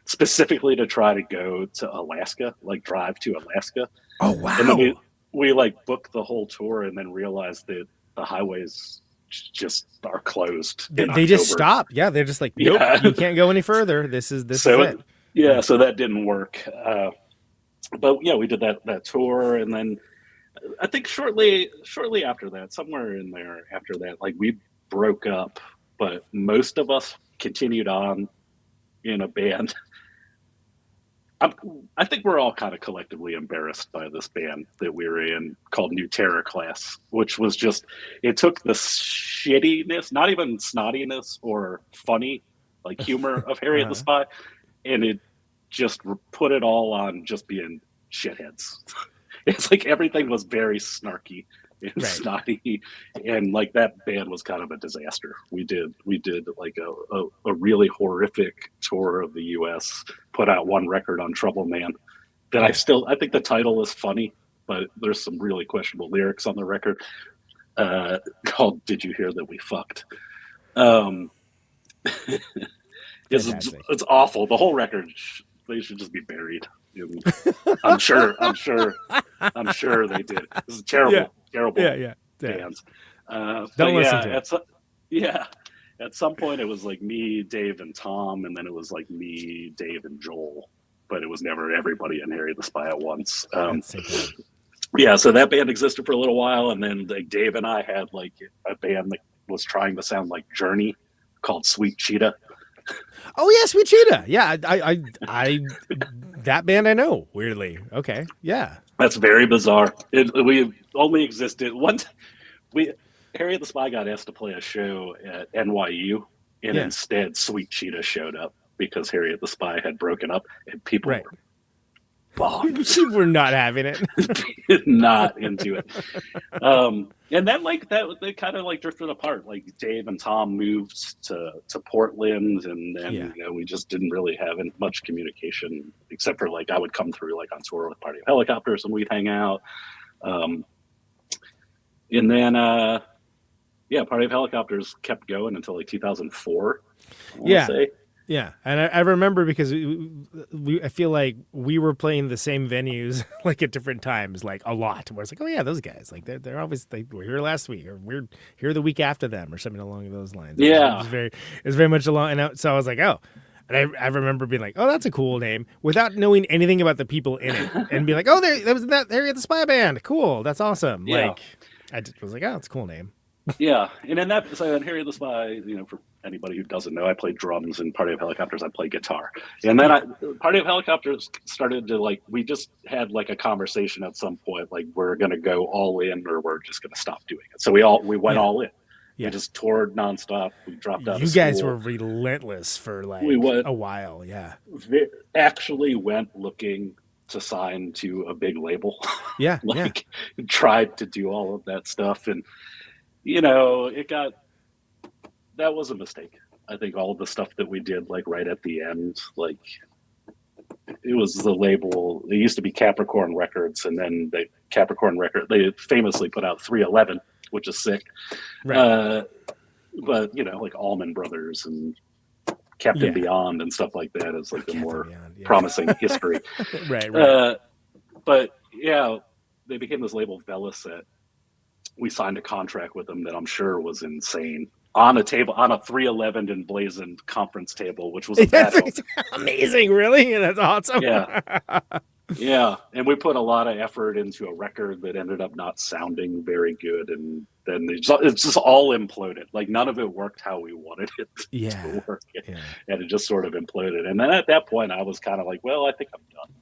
specifically to try to go to Alaska, like drive to Alaska. Oh wow! And then we like booked the whole tour and then realized that the highways just are closed. They just stop. Yeah, they're just like, nope, you can't go any further. This is it. Yeah, so that didn't work. But yeah, we did that tour, and then I think shortly after that, somewhere in there after that, like we broke up, but most of us continued on in a band. I think we're all kind of collectively embarrassed by this band that we were in called New Terror Class, which was just, it took the shittiness, not even snottiness or funny, like humor of Harriet the Spy, and it just put it all on just being shitheads. It's like everything was very snarky and snotty, and like that band was kind of a disaster. We did like a really horrific tour of the U.S., put out one record on Trouble Man that I think the title is funny, but there's some really questionable lyrics on the record called "Did You Hear That We Fucked?" It's awful. The whole record, they should just be buried. I'm sure they did. This is terrible bands. Don't listen to it. At some point it was like me, Dave, and Tom, and then it was like me, Dave, and Joel. But it was never everybody in Harriet the Spy at once. So that band existed for a little while, and then like Dave and I had like a band that was trying to sound like Journey called Sweet Cheetah. Oh yeah, Sweet Cheetah. Yeah, I that band I know. Weirdly, okay, yeah. That's very bizarre. We only existed once. Harriet the Spy got asked to play a show at NYU, and Yeah. instead Sweet Cheetah showed up because Harriet the Spy had broken up, and people Right. were bummed. People were not having it. Not into it. And then like that they kind of like drifted apart. Like Dave and Tom moved to Portland, and then Yeah. you know, we just didn't really have much communication, except for like I would come through like on tour with Party of Helicopters and we'd hang out. And then Party of Helicopters kept going until like 2004. I wanna Yeah. say. Yeah, and I remember because I feel like we were playing the same venues like at different times, like a lot. Where it's like, oh yeah, those guys, like they're always they were here last week, or we're here the week after them, or something along those lines. Yeah, it was very much along. And so I was like, oh, and I remember being like, oh, that's a cool name, without knowing anything about the people in it, and be like, oh, there was that Harriet the Spy band, cool, that's awesome. Yeah. Like I just was like, oh, it's a cool name. Yeah, and in that, so in Harriet the Spy, you know, for anybody who doesn't know, I play drums. In Party of Helicopters, I play guitar. And then Party of Helicopters started to like, we just had like a conversation at some point, like we're going to go all in or we're just going to stop doing it. So we went all in. Yeah. We just toured nonstop. We dropped out. You guys were relentless for like a while. Yeah. Actually went looking to sign to a big label. Yeah. Tried to do all of that stuff. And, you know, that was a mistake. I think all of the stuff that we did, like right at the end, like it was the label. It used to be Capricorn Records, and then they famously put out 311, which is sick. Right. But you know, like Allman Brothers and Captain Beyond and stuff like that is like the more promising history. Right. But yeah, they became this label, Velaset. We signed a contract with them that I'm sure was insane. On a 311 and blazoned conference table, which was amazing, really? That's awesome. Yeah. And we put a lot of effort into a record that ended up not sounding very good, and then it's just all imploded. Like none of it worked how we wanted it to work, and it just sort of imploded. And then at that point, I was kind of like, well, I think I'm done.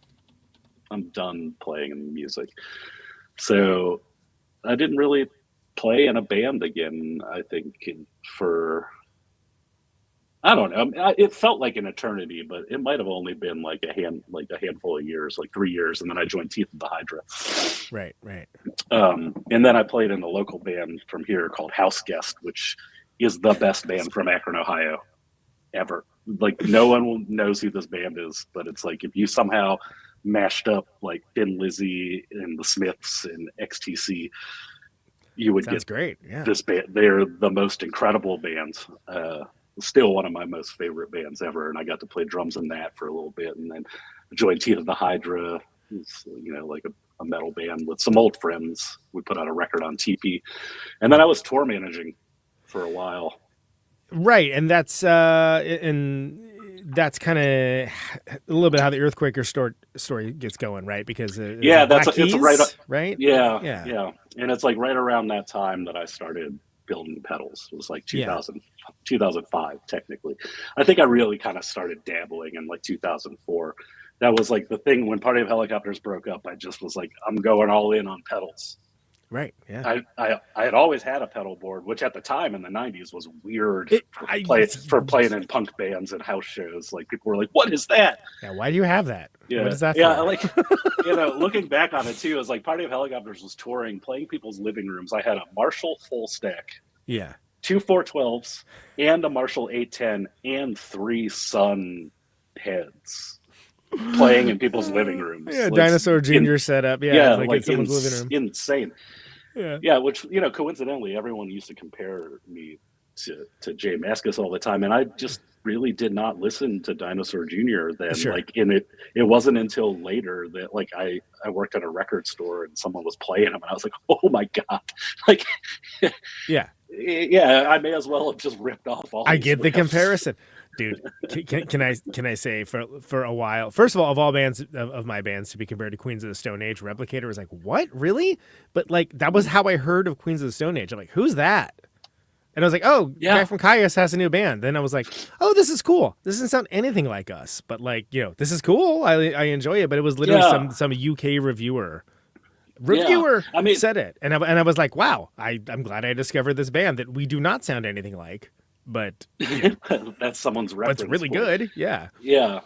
I'm done playing in music. So I didn't really play in a band again, I think, I don't know. It felt like an eternity, but it might have only been like a handful of years, like 3 years, and then I joined Teeth of the Hydra. Right. And then I played in a local band from here called House Guest, which is the best band from Akron, Ohio, ever. Like no one knows who this band is, but it's like if you somehow mashed up like Thin Lizzy and the Smiths and XTC, you would get great. Yeah. This band. They're the most incredible band. Still one of my most favorite bands ever, and I got to play drums in that for a little bit, and then joined Teeth of the Hydra. It's, you know, like a metal band with some old friends. We put out a record on TP, and then I was tour managing for a while. Right, and that's kind of a little bit how the Earthquaker story gets going, right? Because it's right. Yeah, and it's like right around that time that I started building pedals. It was like 2005 technically. I think I really kind of started dabbling in like 2004. That was like the thing when Party of Helicopters broke up. I just was like, I'm going all in on pedals. Right. Yeah. I had always had a pedal board, which at the time in the 90s was weird for playing in punk bands and house shows. Like people were like, "What is that?" Yeah. Why do you have that? Yeah. What is that? Yeah. For? Like, you know, looking back on it too, it was like Party of Helicopters was touring, playing people's living rooms. I had a Marshall full stack. Yeah. 2 412s and a Marshall 810 and 3 Sun heads. Playing in people's living rooms. Yeah, Dinosaur Jr. setup. Yeah, like in someone's living room. Insane. Yeah, which, you know, coincidentally, everyone used to compare me to Jay Mascis all the time, and I just really did not listen to Dinosaur Jr. then. Sure. Like, it wasn't until later that, like, I worked at a record store and someone was playing them, and I was like, oh my god, like, yeah, I may as well have just ripped off all. I get the comparison. Dude, can I say for a while? First of all bands of my bands to be compared to Queens of the Stone Age, Replicator was like, what, really? But like that was how I heard of Queens of the Stone Age. I'm like, who's that? And I was like, oh, guy from Caius has a new band. Then I was like, oh, this is cool. This doesn't sound anything like us, but like, you know, this is cool. I enjoy it. But it was literally some UK reviewer Reviewer I mean, said it, and I was like, wow, I'm glad I discovered this band that we do not sound anything like, but that's someone's but reference. it's really point. good. Yeah. Yeah.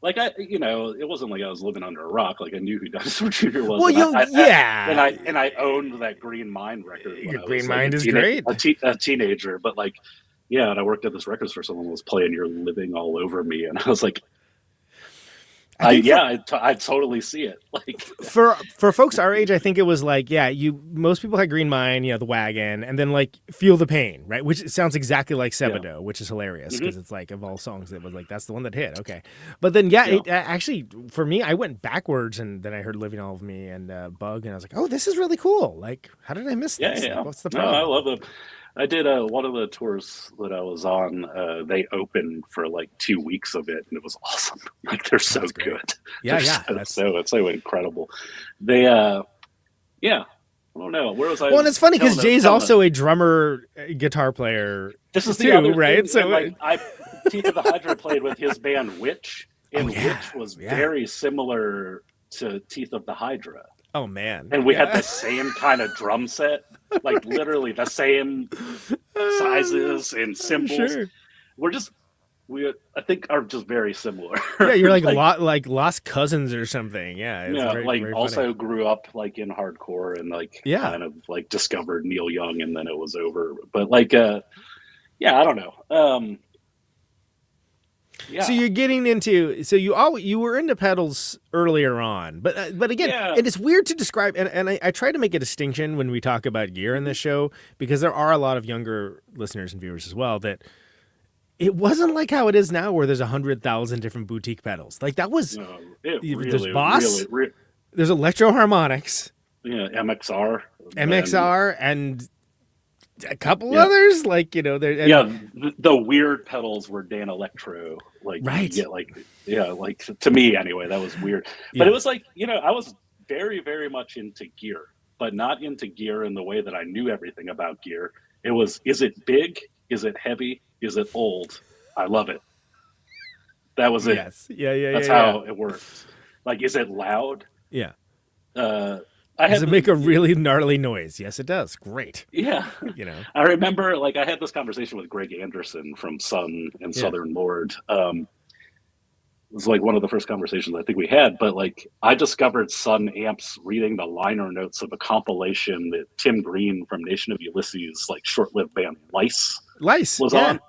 Like it wasn't like I was living under a rock. Like I knew who Dinosaur Jr. was. Well, and I owned that Green Mind record. When I was, Green like, Mind is great. A teenager, but like, yeah. And I worked at this record store. Someone was playing "You're Living All Over Me," and I was like, I totally see it. Like for folks our age, I think it was like, most people had Green Mind, the Wagon, and then like Feel the Pain, right? Which sounds exactly like Sebado, which is hilarious because it's like of all songs, it was like that's the one that hit. Okay, but then it actually for me, I went backwards and then I heard Living All of Me and Bug, and I was like, oh, this is really cool. Like, how did I miss this? Yeah. Like, what's the problem? No, I love them. I did one of the tours that I was on. They opened for like 2 weeks of it, and it was awesome. Like they're so good. Yeah, It's so incredible. They, I don't know. Where was I? Well, and it's funny because Jay's also a drummer, guitar player. This is too, the other right? thing. So and, like, Teeth of the Hydra played with his band Witch, and Witch was very similar to Teeth of the Hydra. Oh man! And we had the same kind of drum set, like literally the same sizes and cymbals. Sure. I think are just very similar. Yeah, you're like lost cousins or something. Yeah, it's very also funny. grew up like in hardcore and like kind of like discovered Neil Young and then it was over. But like, I don't know. Yeah. So you're getting into you were into pedals earlier on, but again, and it's weird to describe. And I try to make a distinction when we talk about gear in this show because there are a lot of younger listeners and viewers as well that it wasn't like how it is now where there's 100,000 different boutique pedals. Like that was there's Boss, there's Electro Harmonics, MXR, and a couple others, like the weird pedals were Dan Electro, like like to me anyway, that was weird. But it was like I was very very much into gear, but not into gear in the way that I knew everything about gear. It was, is it big? Is it heavy? Is it old? I love it. That was it. Yes. That's how it works. Like, is it loud? Yeah. Does it make a really gnarly noise? Yes, it does. Great. Yeah. I remember, like, I had this conversation with Greg Anderson from Sun and Southern Lord. It was like one of the first conversations I think we had, but like I discovered Sun amps reading the liner notes of a compilation that Tim Green from Nation of Ulysses, like short-lived band Lice was on.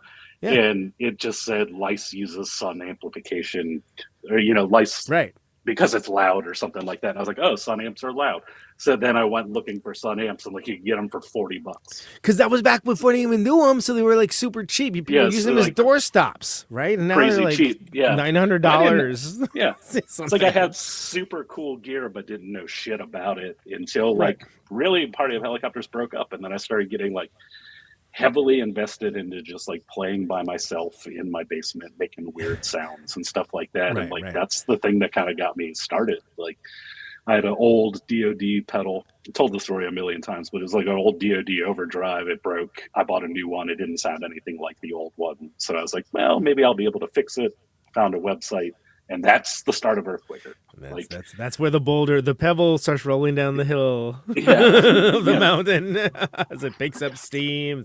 Yeah. And it just said Lice uses Sun amplification, or Lice because it's loud or something like that. And I was like, oh, Sun amps are loud. So then I went looking for Sun amps, and like you can get them for $40. Because that was back before they even knew them, so they were like super cheap. People used them as door stops, right? And now they're like cheap. Yeah. $900. Yeah, it's like I had super cool gear, but didn't know shit about it until like really Party of Helicopters broke up, and then I started getting like heavily invested into just like playing by myself in my basement, making weird sounds and stuff like that. And like that's the thing that kind of got me started. Like I had an old DoD pedal. I told the story a million times, but it was like an old DoD overdrive. It broke. I bought a new one. It didn't sound anything like the old one. So I was like, well, maybe I'll be able to fix it. Found a website. And that's the start of Earthquaker. That's where the pebble starts rolling down the hill of the mountain as it picks up steam.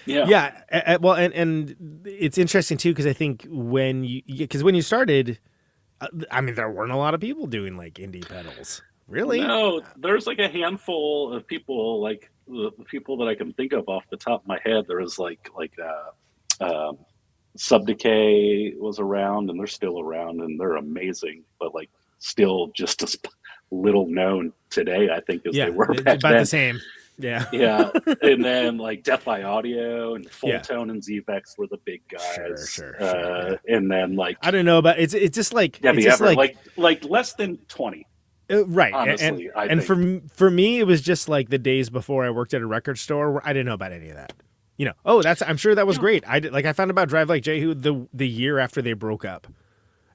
Well, and it's interesting too because I think when you started, I mean, there weren't a lot of people doing like indie pedals. Really? No, there's like a handful of people, like the people that I can think of off the top of my head. There was Subdecay was around, and they're still around, and they're amazing, but like still just as little known today, I think, as they were back about then. the same. Yeah. Yeah. And then like Death by Audio and Full Tone and Zvex were the big guys. Sure. And then like I don't know, but it's just like Debbie it's just Ever, like less than 20. Right. Honestly, and for me, it was just like the days before I worked at a record store where I didn't know about any of that. I'm sure that was great. I found about Drive Like Jehu the year after they broke up.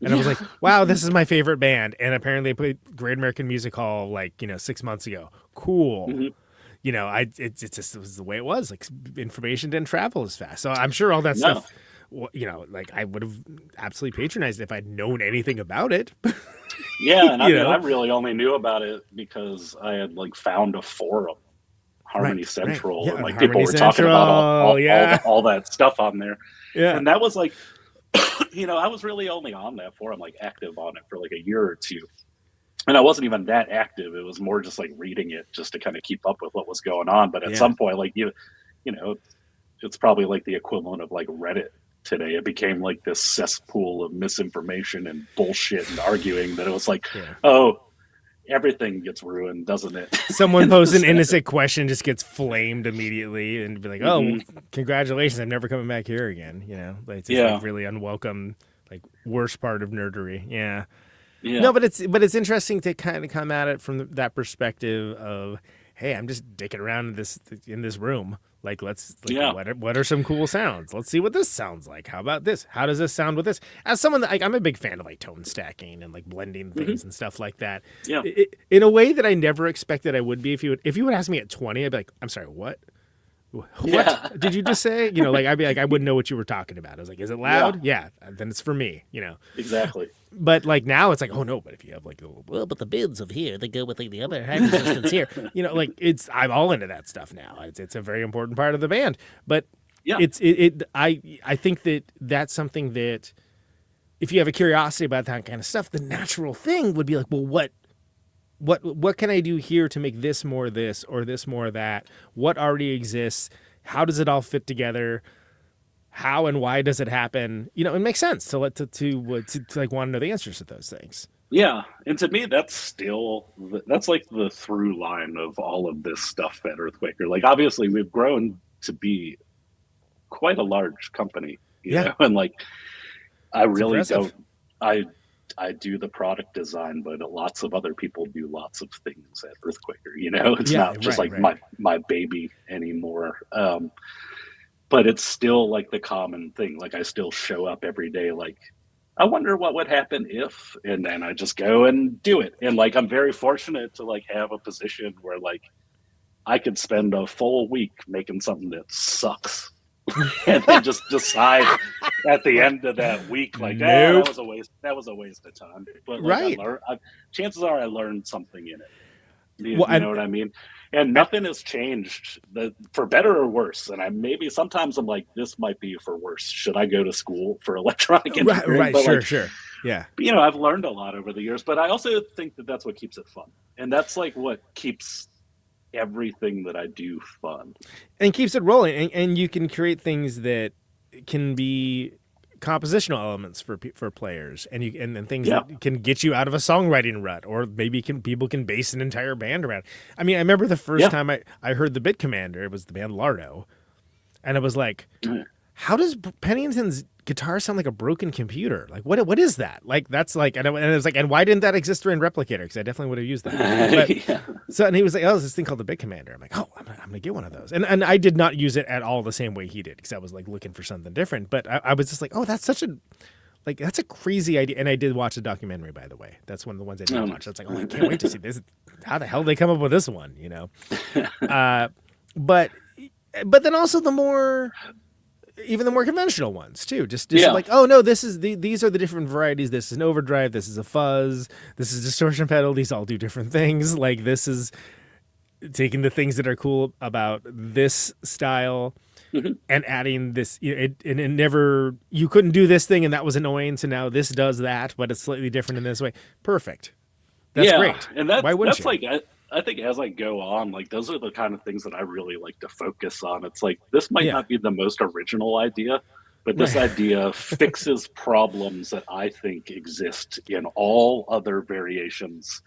And I was like, wow, this is my favorite band. And apparently they played Great American Music Hall 6 months ago. Cool. Mm-hmm. It was the way it was. Like information didn't travel as fast. So I'm sure all that stuff, I would have absolutely patronized it if I'd known anything about it. Yeah, and You know? I really only knew about it because I had like found a forum, Harmony Right. Central, Yeah, and like Harmony people were talking about Central, yeah. all that stuff on there. Yeah. And that was like, I was really only on that forum, like active on it for like a year or two. And I wasn't even that active. It was more just like reading it just to kind of keep up with what was going on. But at some point, like you know, it's probably like the equivalent of like Reddit today. It became like this cesspool of misinformation and bullshit and arguing that it was like, oh, everything gets ruined, doesn't it? Someone posts an innocent question, just gets flamed immediately, and be like, "Oh, well, congratulations! I'm never coming back here again." You know, like, it's just like really unwelcome, like worst part of nerdery. Yeah. No, but it's interesting to kind of come at it from that perspective of, hey, I'm just dicking around in this room. Like, what are some cool sounds? Let's see what this sounds like. How about this? How does this sound with this? As someone that, like, I'm a big fan of like tone stacking and like blending things and stuff like that. Yeah. In a way that I never expected I would be. If you would ask me at 20, I'd be like, I'm sorry, what? What did you just say? You know, like I'd be like, I wouldn't know what you were talking about. I was like, is it loud? Yeah, then it's for me. You know, exactly. But like now it's like, oh no, but if you have like, well, but the bids of here, they go with like the other high resistance here. You know, like I'm all into that stuff now. It's a very important part of the band. But I think that's something that if you have a curiosity about that kind of stuff, the natural thing would be like, well, what can I do here to make this more this or this more that? What already exists? How does it all fit together? How and why does it happen? You know, it makes sense to like want to know the answers to those things. Yeah, and to me, that's like the through line of all of this stuff at Earthquaker. Like, obviously, we've grown to be quite a large company, you know, and like, I really don't. I do the product design, but lots of other people do lots of things at Earthquaker. You know, it's not just my baby anymore. But it's still like the common thing. Like, I still show up every day like, I wonder what would happen if, and then I just go and do it. And like, I'm very fortunate to like have a position where like I could spend a full week making something that sucks and then just decide at the end of that week, like, that was a waste of time. But like, chances are I learned something in it. You know what I mean? And nothing has changed for better or worse. And maybe sometimes I'm like, this might be for worse. Should I go to school for electronic engineering? Right, but sure. Yeah. But, you know, I've learned a lot over the years, but I also think that that's what keeps it fun. And that's like what keeps everything that I do fun. And keeps it rolling. And you can create things that can be compositional elements for players and things that can get you out of a songwriting rut, or maybe people can base an entire band around. I mean, I remember the first time I heard the Bit Commander, it was the band Lardo, and it was like, how does Pennington's guitar sound like a broken computer? Like, what is that? Like, that's like, and it was like, and why didn't that exist in Replicator? Because I definitely would have used that. But, so, and he was like, oh, there's this thing called the Bit Commander. I'm like, oh, I'm gonna get one of those. And I did not use it at all the same way he did, because I was like looking for something different. But I was just like, oh, that's that's a crazy idea. And I did watch a documentary, by the way. That's one of the ones I did watch. I was like, oh, I can't wait to see this. How the hell did they come up with this one? You know, but then also even the more conventional ones too. Just like, oh no, these are the different varieties. This is an overdrive. This is a fuzz. This is a distortion pedal. These all do different things. Like, this is taking the things that are cool about this style and adding this. You couldn't do this thing and that was annoying. So now this does that, but it's slightly different in this way. Perfect. That's great. And why wouldn't you? Like, I think as I go on, like, those are the kind of things that I really like to focus on. It's like, this might not be the most original idea, but this idea fixes problems that I think exist in all other variations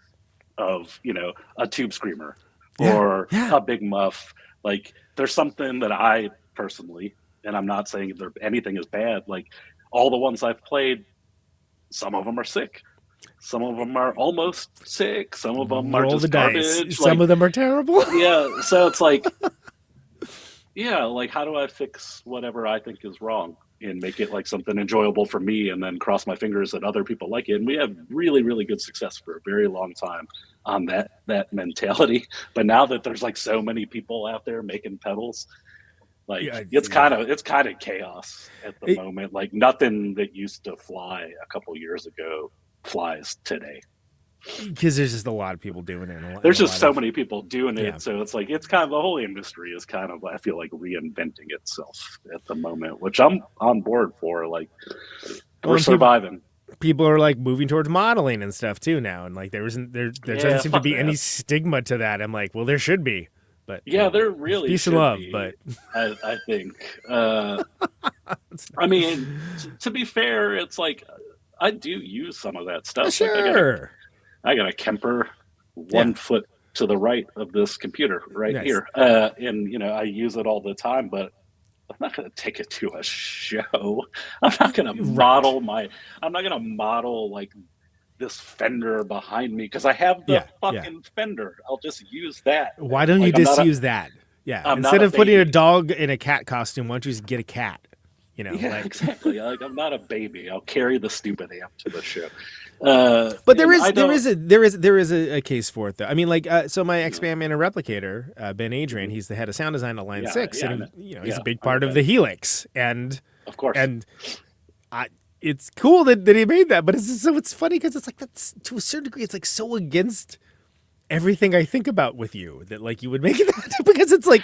of, you know, a tube screamer or a big muff. Like, there's something that I personally, and I'm not saying anything is bad, like, all the ones I've played, some of them are sick. Some of them are almost sick. Some of them are just garbage. Some of them are terrible. Yeah. So it's like, like, how do I fix whatever I think is wrong and make it like something enjoyable for me, and then cross my fingers that other people like it? And we have really, really good success for a very long time on that mentality. But now that there's like so many people out there making pedals, like, it's kind of chaos at the moment. Like, nothing that used to fly a couple years ago flies today. Because there's just a lot of people doing it. There's just so many people doing it, so it's like it's kind of the whole industry is kind of, I feel like, reinventing itself at the moment, which I'm on board for. Like, we're surviving. People are like moving towards modeling and stuff too now, and like there doesn't seem to be any stigma to that. I'm like, well, there should be, but yeah, there really peace and love. But I think, I mean, to be fair, it's like I do use some of that stuff. Sure. Like, I got a Kemper 1 foot to the right of this computer here. And, I use it all the time, but I'm not going to take it to a show. I'm not going to model I'm not going to model like this Fender behind me because I have the fucking Fender. I'll just use that. Why don't you just use that? Yeah. Instead of putting a dog in a cat costume, why don't you just get a cat? Exactly. Like, I'm not a baby. I'll carry the stupid amp to the show. But there is a case for it though. I mean, like, so my ex-bandman and replicator, Ben Adrian, he's the head of sound design at Line 6, and he's a big part of the Helix, and of course, and it's cool that he made that. But it's funny because it's like that's to a certain degree, it's like so against everything I think about with you that like you would make that because it's like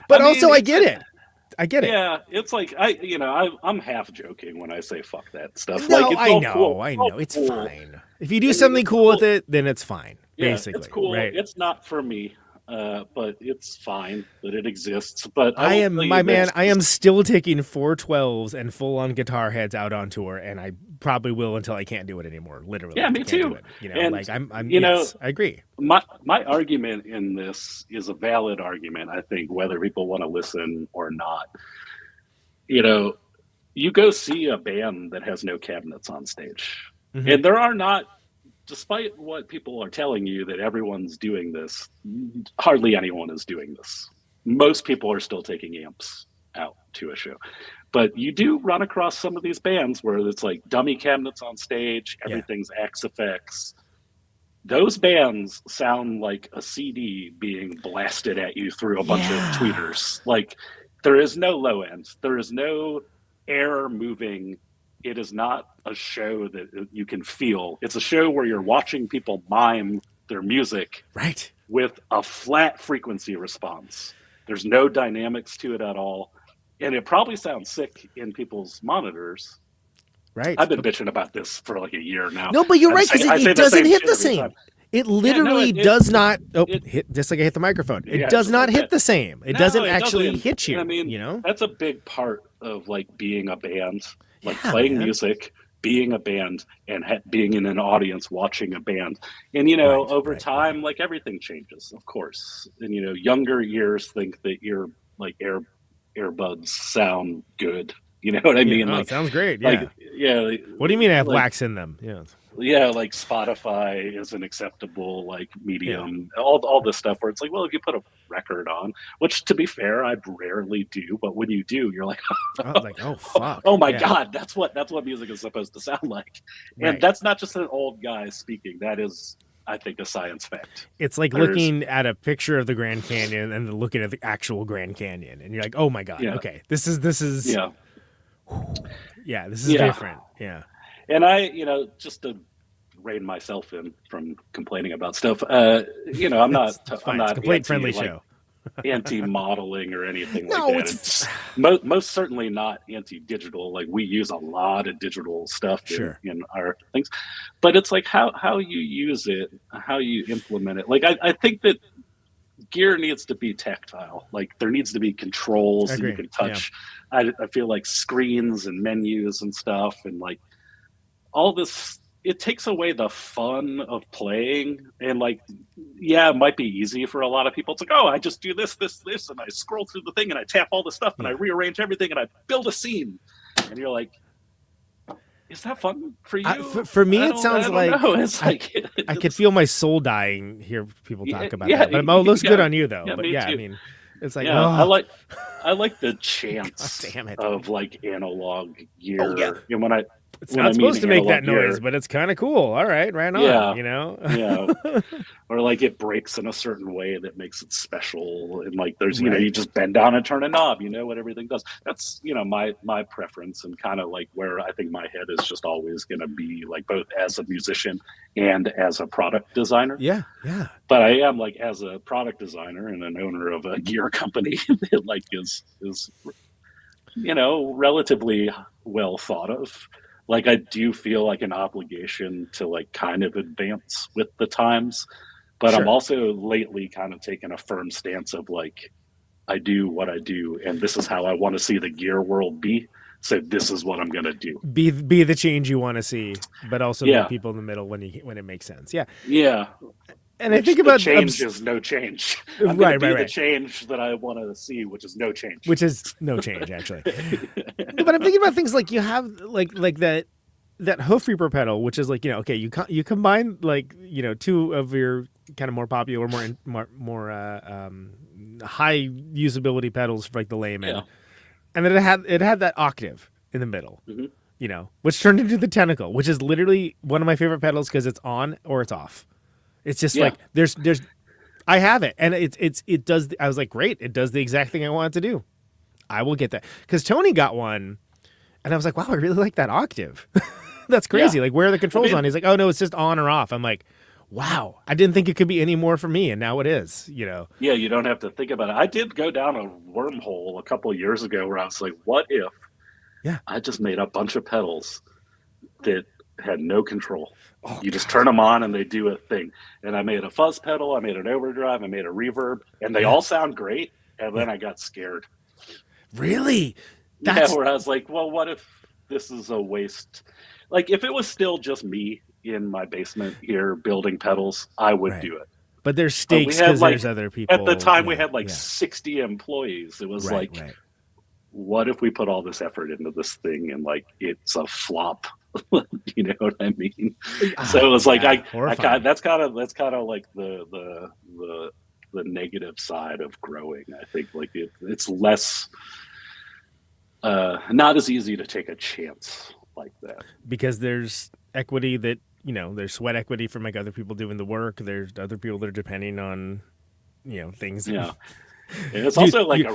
But I get it. I get it. Yeah, it's like I'm half joking when I say fuck that stuff. No, like, I know. It's cool. fine. If you do something cool with it, then it's fine. Yeah, basically, it's cool. Right? It's not for me, but it's fine that it exists. But I am still taking 412s and full on guitar heads out on tour, and I probably will until I can't do it anymore. Literally. Yeah, me too. And like I agree. My argument in this is a valid argument. I think whether people want to listen or not. You go see a band that has no cabinets on stage, and there are not. Despite what people are telling you that everyone's doing this, hardly anyone is doing this. Most people are still taking amps out to a show. But you do run across some of these bands where it's like dummy cabinets on stage, everything's X effects. Those bands sound like a CD being blasted at you through a bunch of tweeters. Like, there is no low end. There is no air moving. It is not a show that you can feel. It's a show where you're watching people mime their music with a flat frequency response. There's no dynamics to it at all. And it probably sounds sick in people's monitors. Right. I've been bitching about this for like a year now. No, but you're right, because it doesn't hit the same. It literally does not hit, just like I hit the microphone. It does not hit the same. It doesn't actually hit you. I mean, that's a big part of like being a band. Like playing music, being a band, and being in an audience watching a band. And, over time, like everything changes, of course. And, younger ears think that your like earbuds sound good. You know what I mean? Like, sounds great. What do you mean I have wax in them? Yeah, like Spotify is an acceptable like medium. All this stuff where it's like, well, if you put a record on, which to be fair, I rarely do, but when you do, you're like, oh fuck, oh my god, that's what music is supposed to sound like. And that's not just an old guy speaking. That is, I think, a science fact. It's like looking at a picture of the Grand Canyon and then looking at the actual Grand Canyon, and you're like, oh my god, okay, this is this is different. Yeah. And I, just to rein myself in from complaining about stuff, I'm not complaint friendly show. Anti-modeling or anything like that. It's most certainly not anti-digital. Like, we use a lot of digital stuff in our things, but it's like how you use it, how you implement it. Like, I think that gear needs to be tactile. Like, there needs to be controls that you can touch. I feel like screens and menus and stuff, and like all this, it takes away the fun of playing. And like, it might be easy for a lot of people. It's like, oh, I just do this, and I scroll through the thing and I tap all the stuff and I rearrange everything and I build a scene. And you're like, is that fun for you? For me, it sounds like, it's like I could feel my soul dying. Hear people talk about that. But it looks good on you though. But I mean, it's like, I like the chance of like analog gear. And It's not supposed to make that noise, but it's kind of cool. All right, right on. Yeah. You know. Yeah. Or like it breaks in a certain way that makes it special, and like there's Right. you just bend down and turn a knob, what everything does. That's my preference, and kind of like where I think my head is just always going to be, like both as a musician and as a product designer. Yeah. But I am like, as a product designer and an owner of a gear company that like is relatively well thought of. Like, I do feel like an obligation to like kind of advance with the times, but Sure. I'm also lately kind of taking a firm stance of like, I do what I do, and this is how I want to see the gear world be. So this is what I'm going to do. Be the change you want to see, but also Yeah. meet people in the middle when it makes sense. Yeah. Yeah. And I think about change is no change. I'm Right. the change that I want to see, which is no change. Which is no change, actually. But I'm thinking about things like you have like that hoof reaper pedal, which is like, okay, you combine like, two of your kind of more popular, more high usability pedals for like the layman. Yeah. And then it had that octave in the middle, which turned into the tentacle, which is literally one of my favorite pedals because it's on or it's off. It's just like there's I have it, and it does. I was like, great, it does the exact thing I want it to do. I will get that because Tony got one, and I was like, wow, I really like that octave. That's crazy. Yeah. Like, where are the controls on? He's like, oh no, it's just on or off. I'm like, wow, I didn't think it could be any more for me, and now it is. Yeah, you don't have to think about it. I did go down a wormhole a couple of years ago where I was like, what if I just made a bunch of pedals that had no control? You just turn them on and they do a thing. And I made a fuzz pedal, I made an overdrive, I made a reverb, and they all sound great. And then I got scared. Really? Where I was like, well, what if this is a waste? Like, if it was still just me in my basement here building pedals, I would do it. But there's stakes because there's other people. At the time, we had 60 employees. It was what if we put all this effort into this thing and like it's a flop? You know what I mean? So it was like that's kind of like the negative side of growing. I think like it's less not as easy to take a chance like that because there's equity that there's sweat equity from like other people doing the work. There's other people that are depending on things. Yeah, and it's also like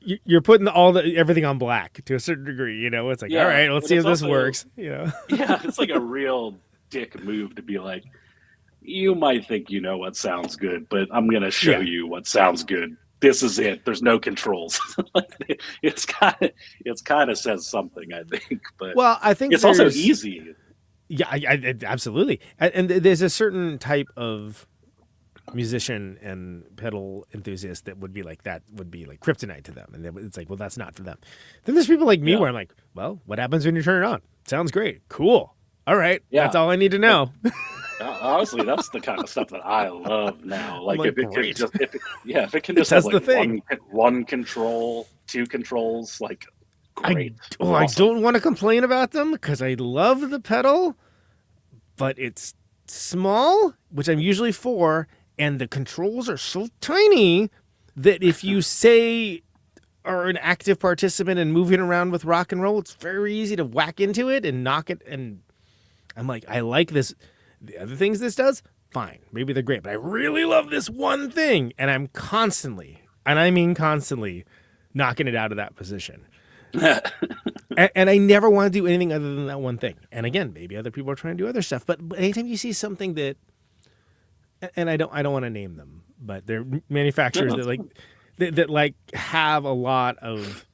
you're putting everything on black to a certain degree. It's like, all right, let's see if this works. Yeah, it's like a real dick move to be like, you might think you know what sounds good, but I'm going to show you what sounds good. This is it. There's no controls. It's kind of says something, I think. But I think it's also easy. Yeah, I absolutely. And there's a certain type of musician and pedal enthusiast that would be like kryptonite to them, and it's like, well, that's not for them. Then there's people like me where I'm like, well, what happens when you turn it on? Sounds great, cool, all right, that's all I need to know. Honestly, that's the kind of stuff that I love now. Like, if it can just that's have the like thing. one control, two controls, like great. I don't want to complain about them because I love the pedal, but it's small, which I'm usually for. And the controls are so tiny that if you are an active participant and moving around with rock and roll, it's very easy to whack into it and knock it. And I'm like, I like this. The other things this does, fine. Maybe they're great, but I really love this one thing. And I'm constantly, and I mean constantly, knocking it out of that position. and I never want to do anything other than that one thing. And again, maybe other people are trying to do other stuff. But anytime you see something that, and I don't want to name them, but they're manufacturers that have a lot of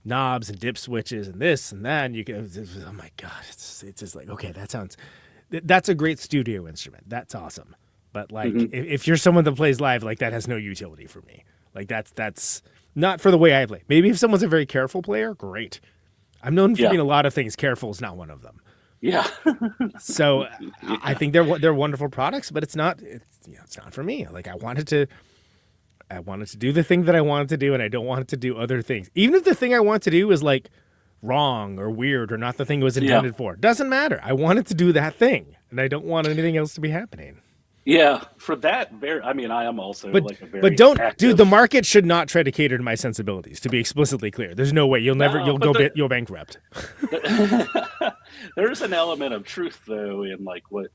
knobs and dip switches and this and that, and you go, oh my god, it's just like, okay, that's a great studio instrument, that's awesome, but like if you're someone that plays live, like that has no utility for me. Like that's not for the way I play. Maybe if someone's a very careful player, great. I'm known for being a lot of things. Careful is not one of them. Yeah. So I think they're wonderful products, but it's not for me. Like I wanted to do the thing that I wanted to do, and I don't want it to do other things. Even if the thing I want to do is like wrong or weird or not the thing it was intended for. Doesn't matter. I wanted to do that thing, and I don't want anything else to be happening. Yeah, for that, I mean, I am also like a very but don't, active... dude. The market should not try to cater to my sensibilities. To be explicitly clear, there's no way you'll bankrupt. There's an element of truth though in like what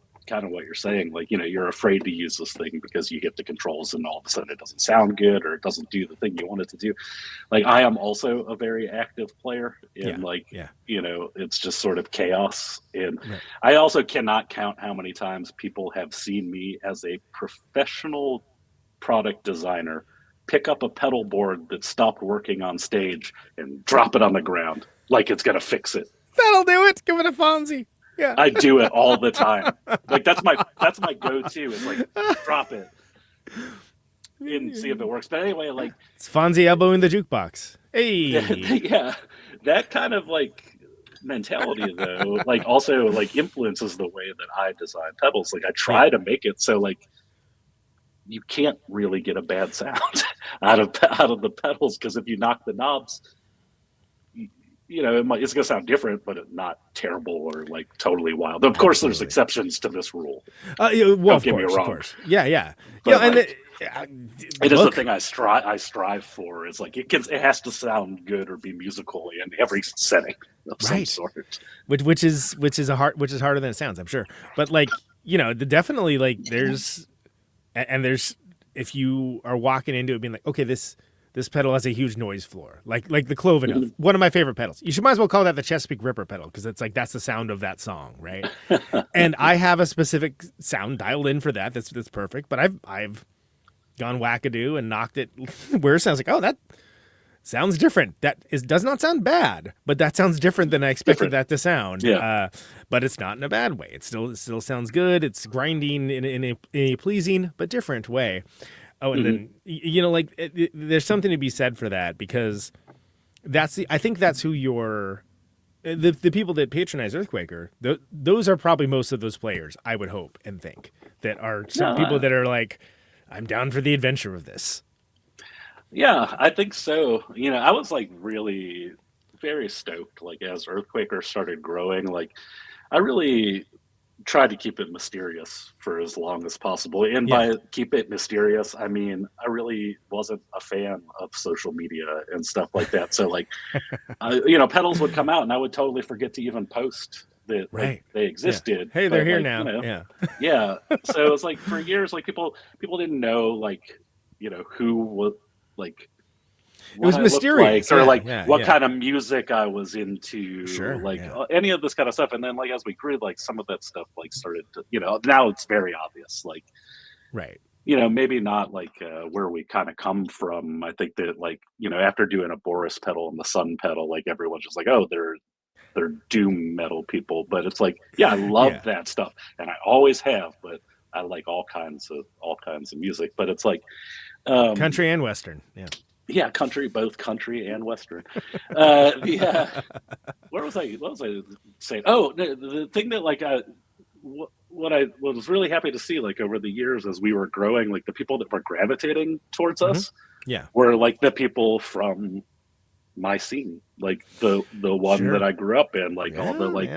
you're saying. Like, you're afraid to use this thing because you get the controls and all of a sudden it doesn't sound good or it doesn't do the thing you want it to do. Like, I am also a very active player and it's just sort of chaos. And I also cannot count how many times people have seen me as a professional product designer pick up a pedal board that stopped working on stage and drop it on the ground like it's going to fix it. That'll do it. Give it a Fonzie. Yeah. I do it all the time. Like, that's my go-to is like, drop it and see if it works. But anyway, like, it's Fonzie elbowing the jukebox. Hey. Yeah. That kind of like mentality though, like also like influences the way that I design pedals. Like, I try to make it so like you can't really get a bad sound out of the pedals, because if you knock the knobs, it's going to sound different, but not terrible or like totally wild. Of course, there's exceptions to this rule. Don't get me wrong. Of course. Yeah. But And it is the thing I strive for. Is like it has to sound good or be musical in every setting of some sort. Which is harder than it sounds, I'm sure. But like, definitely like there's if you are walking into it being like, okay, this pedal has a huge noise floor, like the Cloven, one of my favorite pedals. You might as well call that the Chesapeake Ripper pedal, because it's like that's the sound of that song, right? And I have a specific sound dialed in for that. That's perfect. But I've gone wackadoo and knocked it where it sounds like, oh, that sounds different. Does not sound bad, but that sounds different than I expected that to sound. Yeah. But it's not in a bad way. It still sounds good. It's grinding in a pleasing but different way. Oh, and then, there's something to be said for that, because I think that's who the people that patronize Earthquaker, those are probably most of those players, I would hope and think, that are some people that are like, I'm down for the adventure of this. Yeah, I think so. I was like really very stoked, like as Earthquaker started growing, like I really tried to keep it mysterious for as long as possible. And by keep it mysterious, I mean, I really wasn't a fan of social media and stuff like that. So like, pedals would come out and I would totally forget to even post that like, they existed. Yeah. Hey, they're here now. Yeah. So it was like for years, like people didn't know like, who was like, it was mysterious, like, or what kind of music I was into, any of this kind of stuff. And then like as we grew, like some of that stuff like started to, now it's very obvious, like, maybe not like where we kind of come from. I think that like, after doing a Boris pedal and the Sun pedal, like everyone's just like, oh, they're doom metal people. But it's like, I love that stuff, and I always have. But I like all kinds of music. But it's like country and Western, country, both country and Western. What was I saying? Oh, the thing that like what I was really happy to see like over the years as we were growing, like the people that were gravitating towards us, were like the people from my scene, like the one that I grew up in, like all the like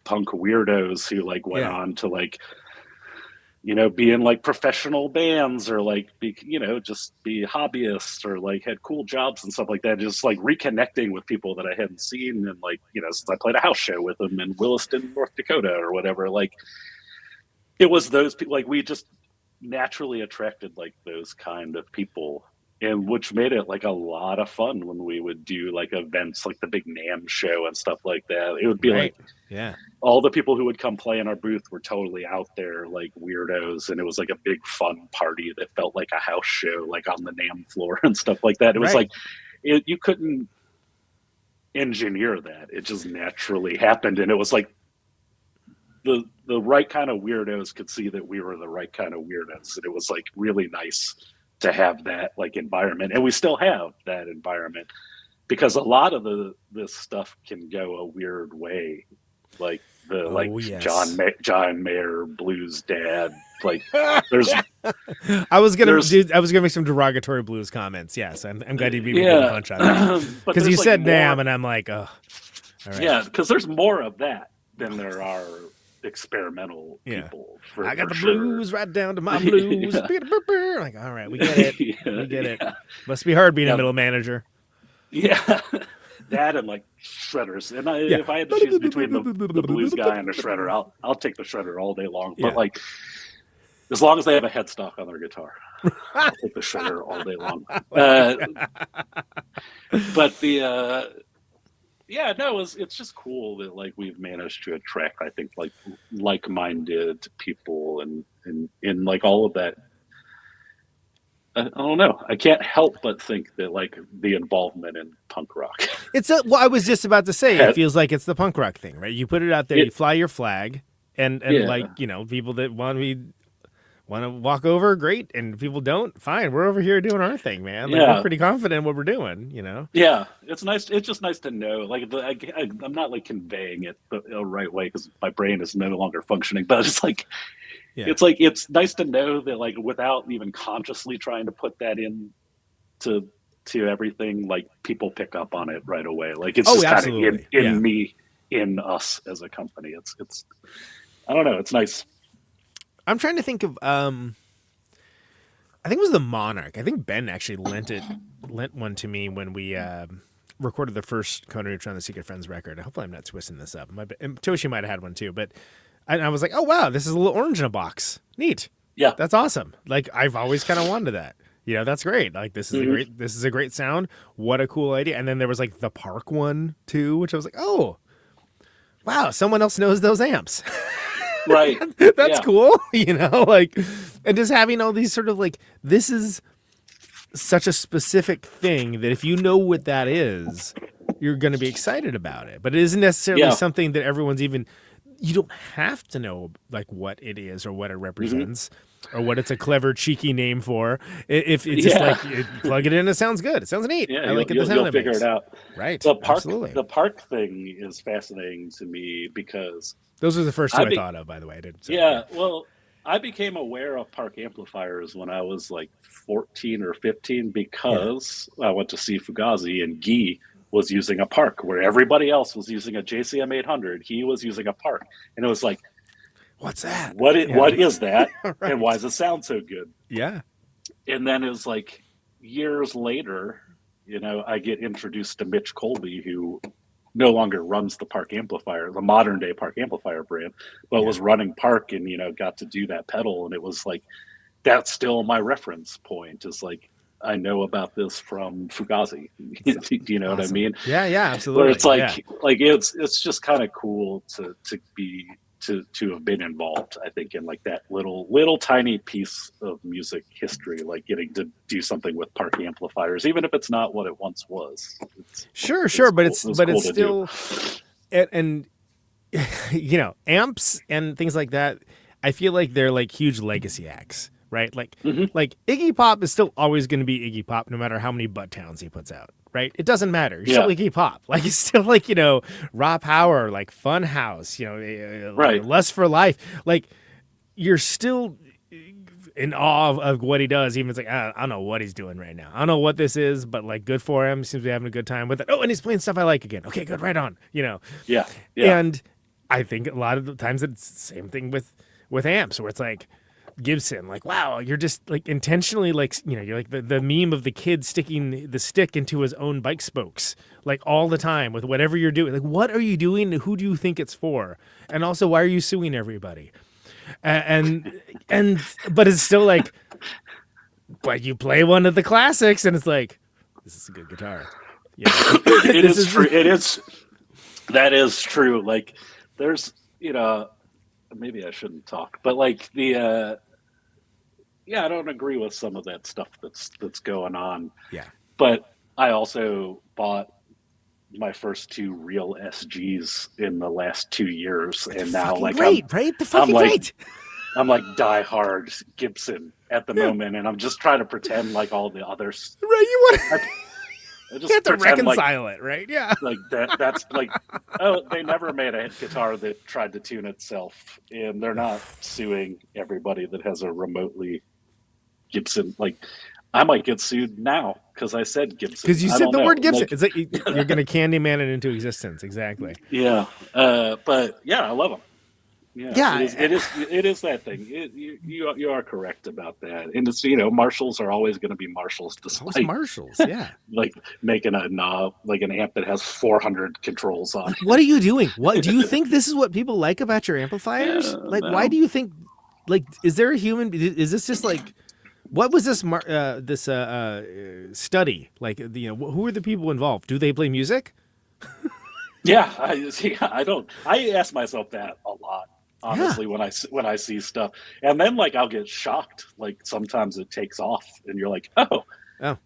punk weirdos who like went on to like, be in like professional bands or like be, just be hobbyists or like had cool jobs and stuff like that. Just like reconnecting with people that I hadn't seen. And like, since I played a house show with them in Williston, North Dakota or whatever, like it was those people, like we just naturally attracted like those kind of people, and which made it like a lot of fun when we would do like events like the big NAMM show and stuff like that. It would be like, all the people who would come play in our booth were totally out there like weirdos, and it was like a big fun party that felt like a house show, like on the NAMM floor and stuff like that. It was like you couldn't engineer that; it just naturally happened, and it was like the right kind of weirdos could see that we were the right kind of weirdos, and it was like really nice to have that like environment, and we still have that environment, because a lot of this stuff can go a weird way, like the John Mayer blues dad. Like there's I was gonna make some derogatory blues comments. Yes, I'm glad you beat me with a punch on that, because you said NAMM and I'm like, oh, all right. Yeah, because there's more of that than there are experimental Yeah. people. I got the sure. blues right down to my blues. Yeah. Like, all right, we get it. Yeah, We get it. yeah. Must be hard being Yeah. a middle manager. Yeah, that and like shredders. And if I had to choose between the blues guy and the shredder, I'll take the shredder all day long. But Yeah. like, as long as they have a headstock on their guitar, I'll take the shredder all day long. But the yeah, no, it's just cool that like we've managed to attract, I think, like-minded people and like all of that. I don't know. I can't help but think that like the involvement in punk rock. Well, I was just about to say, it feels like it's the punk rock thing, right? You put it out there, you fly your flag, and like, you know, people that want to walk over, great, and people don't, fine. We're over here doing our thing, man. Like, we're pretty confident in what we're doing, you know? Yeah, it's nice. It's just nice to know. Like, I'm not like conveying it the right way because my brain is no longer functioning. But it's like, it's nice to know that like without even consciously trying to put that in to everything, like people pick up on it right away. Like it's just kind of in me, in us as a company. It's I don't know. It's nice. I'm trying to think of I think it was the Monarch. I think Ben actually lent one to me when we recorded the first Conan Neutron the Secret Friends record. Hopefully I'm not twisting this up. And Toshi might have had one too, but I was like, oh wow, this is a little orange in a box. Neat. Yeah. That's awesome. Like I've always kind of wanted that. You know, that's great. Like this is a great sound. What a cool idea. And then there was like the Park one too, which I was like, oh wow, someone else knows those amps. Right. That's cool. You know, like, and just having all these sort of like, this is such a specific thing that if you know what that is, you're going to be excited about it. But it isn't necessarily something that everyone's even, you don't have to know like what it is or what it represents or what it's a clever, cheeky name for. If it's just like, plug it in, it sounds good. It sounds neat. Yeah, I like the sound you'll figure it out. Right. The park thing is fascinating to me because those were the first two I thought of, by the way. Well, I became aware of park amplifiers when I was like 14 or 15 because I went to see Fugazi and Guy was using a park where everybody else was using a JCM 800. He was using a park. And it was like, what's that? What is that? Right. And why does it sound so good? Yeah. And then it was like years later, you know, I get introduced to Mitch Colby, who no longer runs the Park amplifier, the modern day Park amplifier brand, but was running Park and, you know, got to do that pedal. And it was like, that's still my reference point is like, I know about this from Fugazi. Do you know what I mean? Yeah, absolutely. Where it's like it's just kind of cool to have been involved, I think, in like that little tiny piece of music history, like getting to do something with park amplifiers, even if it's not what it once was. Sure, but it's still, and you know, amps and things like that. I feel like they're like huge legacy acts, right? Like like Iggy Pop is still always going to be Iggy Pop, no matter how many butt towns he puts out. Right? It doesn't matter. You're still Iggy Pop. Like it's still like, you know, Raw Power, like Fun House, you know, Lust for Life. Like you're still in awe of what he does. Even it's like, I don't know what he's doing right now. I don't know what this is, but like good for him. Seems to be having a good time with it. Oh, and he's playing stuff I like again. Okay, good. Right on. You know? Yeah. And I think a lot of the times it's the same thing with amps where it's like, Gibson, like, wow, you're just like intentionally like, you know, you're like the meme of the kid sticking the stick into his own bike spokes like all the time with whatever you're doing. Like, what are you doing? Who do you think it's for? And also, why are you suing everybody? And but it's still like, but you play one of the classics and it's like, this is a good guitar. You know? It is true. That is true. Like there's, you know, maybe I shouldn't talk, but like I don't agree with some of that stuff that's going on. Yeah. But I also bought my first two real SGs in the last 2 years, and now like I'm like die hard Gibson at the moment, and I'm just trying to pretend like all the others. Right, you want you have to reconcile it, right? Yeah. Like that's like, oh, they never made a guitar that tried to tune itself, and they're not suing everybody that has a remotely Gibson. Like, I might get sued now because I said Gibson. Because you said the word Gibson. Like, it's like you're going to Candyman it into existence. Exactly. Yeah. But yeah, I love them. Yeah, it is that thing. You are correct about that, and it's marshals are always going to be marshals, despite Marshalls. Yeah, like making a knob, like an amp that has 400 controls on it. what are you doing? What do you think this is what people like about your amplifiers? Like, no. why do you think? Like, is there a human? Is this just like? What was this study? Like, who are the people involved? Do they play music? Yeah, I don't. I ask myself that a lot, honestly, when I see stuff, and then like I'll get shocked. Like sometimes it takes off, and you're like, oh,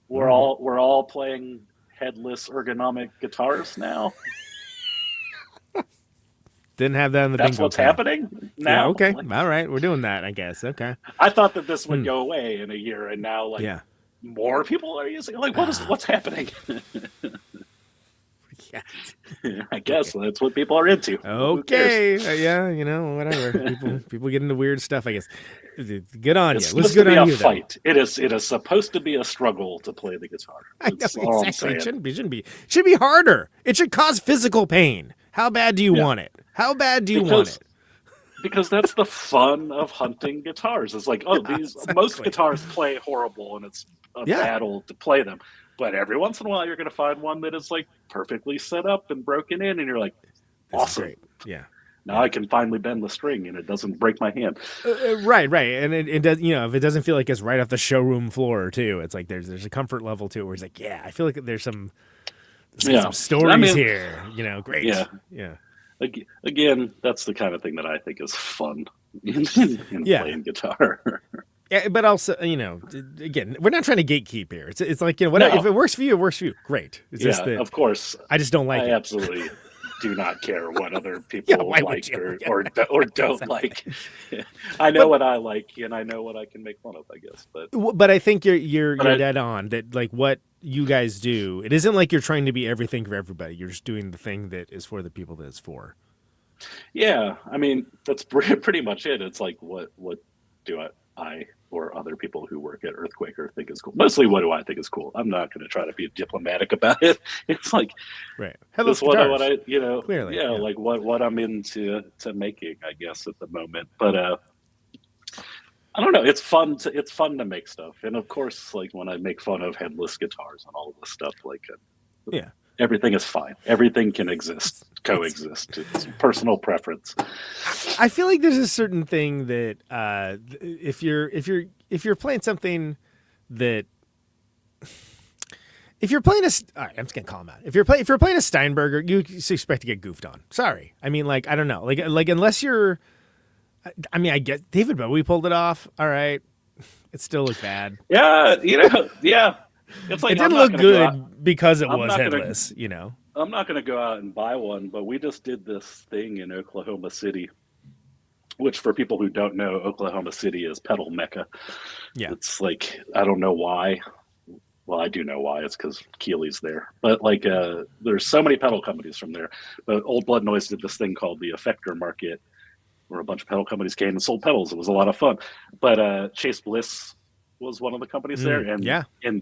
we're all playing headless ergonomic guitars now. Didn't have that in the That's bingo what's card. happening now. Yeah, okay, all right, we're doing that, I guess. Okay. I thought that this would go away in a year, and now like more people are using it. Like, what's happening? Yeah. I guess that's what people are into. Okay, whatever. People get into weird stuff, I guess. Good on It's you. Looks supposed good to be on a you, fight. It is supposed to be a struggle to play the guitar. That's all I'm exactly. It saying. shouldn't be. It should be harder. It should cause physical pain. How bad do you want it? How bad do you want it? Because that's the fun of hunting guitars. It's like, most guitars play horrible, and it's a battle to play them. But every once in a while, you're going to find one that is like perfectly set up and broken in, and you're like, awesome. Yeah. Now I can finally bend the string, and it doesn't break my hand. Right, and it does. If it doesn't feel like it's right off the showroom floor too, it's like there's a comfort level to it where it's like, I feel like there's some stories here. Great. Yeah. Again, that's the kind of thing that I think is fun in playing guitar. Yeah, but also, again, we're not trying to gatekeep here. It's like, whatever. If it works for you, it works for you. Great. It's just that, of course. I just don't like it. I absolutely do not care what other people like or don't like. I know what I like, and I know what I can make fun of, I guess. But I think you're dead on that. Like what you guys do, it isn't like you're trying to be everything for everybody. You're just doing the thing that is for the people that it's for. Yeah, I mean that's pretty much it. It's like what do I or other people who work at Earthquaker think is cool. Mostly, what do I think is cool? I'm not going to try to be diplomatic about it. It's like, right. That's what I clearly, like what I'm into making, I guess, at the moment. But I don't know. It's fun to make stuff, and of course, like when I make fun of headless guitars and all of this stuff, like everything is fine. Everything can coexist. It's personal preference. I feel like there's a certain thing that if you're playing something that if you're playing all right, I'm just gonna call him out. If you're playing a Steinberger, you expect to get goofed on. Sorry, I mean, like I don't know, like unless you're, I mean, I get David Bowie pulled it off. All right, it still looked bad. Yeah, yeah. It's like it didn't look good because it was headless. I'm not going to go out and buy one, but we just did this thing in Oklahoma City, which for people who don't know, Oklahoma City is pedal mecca. Yeah, it's like I don't know why. Well, I do know why. It's because Keeley's there. But like, there's so many pedal companies from there. But Old Blood Noise did this thing called the Effector Market, where a bunch of pedal companies came and sold pedals. It was a lot of fun. But Chase Bliss was one of the companies there, and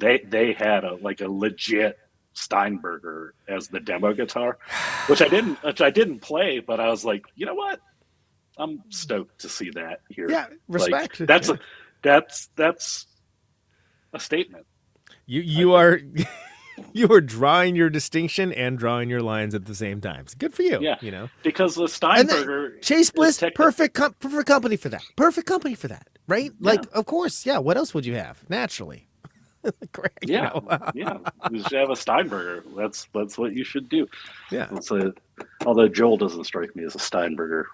they had a legit Steinberger as the demo guitar, which I didn't play, but I was like, you know what? I'm stoked to see that here. Yeah, respect. Like, that's a statement. You are drawing your distinction and drawing your lines at the same time. It's good for you. Yeah, because the Steinberger, Chase Bliss, perfect company for that. Perfect company for that, right? Like, of course, yeah. What else would you have naturally? Correct. Yeah, yeah. You should have a Steinberger. That's what you should do. Yeah. Although Joel doesn't strike me as a Steinberger.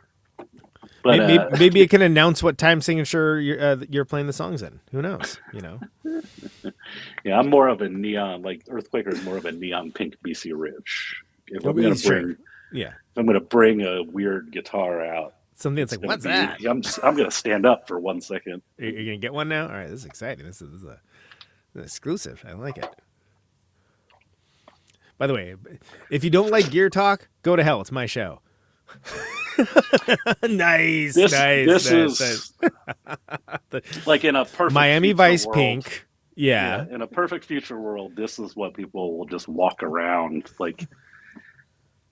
But maybe it can announce what time signature you're playing the songs in. Who knows? Yeah, I'm more of a neon. Like Earthquaker is more of a neon pink BC Rich. If I'm going to bring a weird guitar out, something that's like, what's that? I'm going to stand up for 1 second. You're going to get one now? All right, this is exciting. This is an exclusive. I like it. By the way, if you don't like gear talk, go to hell. It's my show. Nice. This is like in a perfect Miami Vice world, Pink. Yeah. In a perfect future world, this is what people will just walk around like.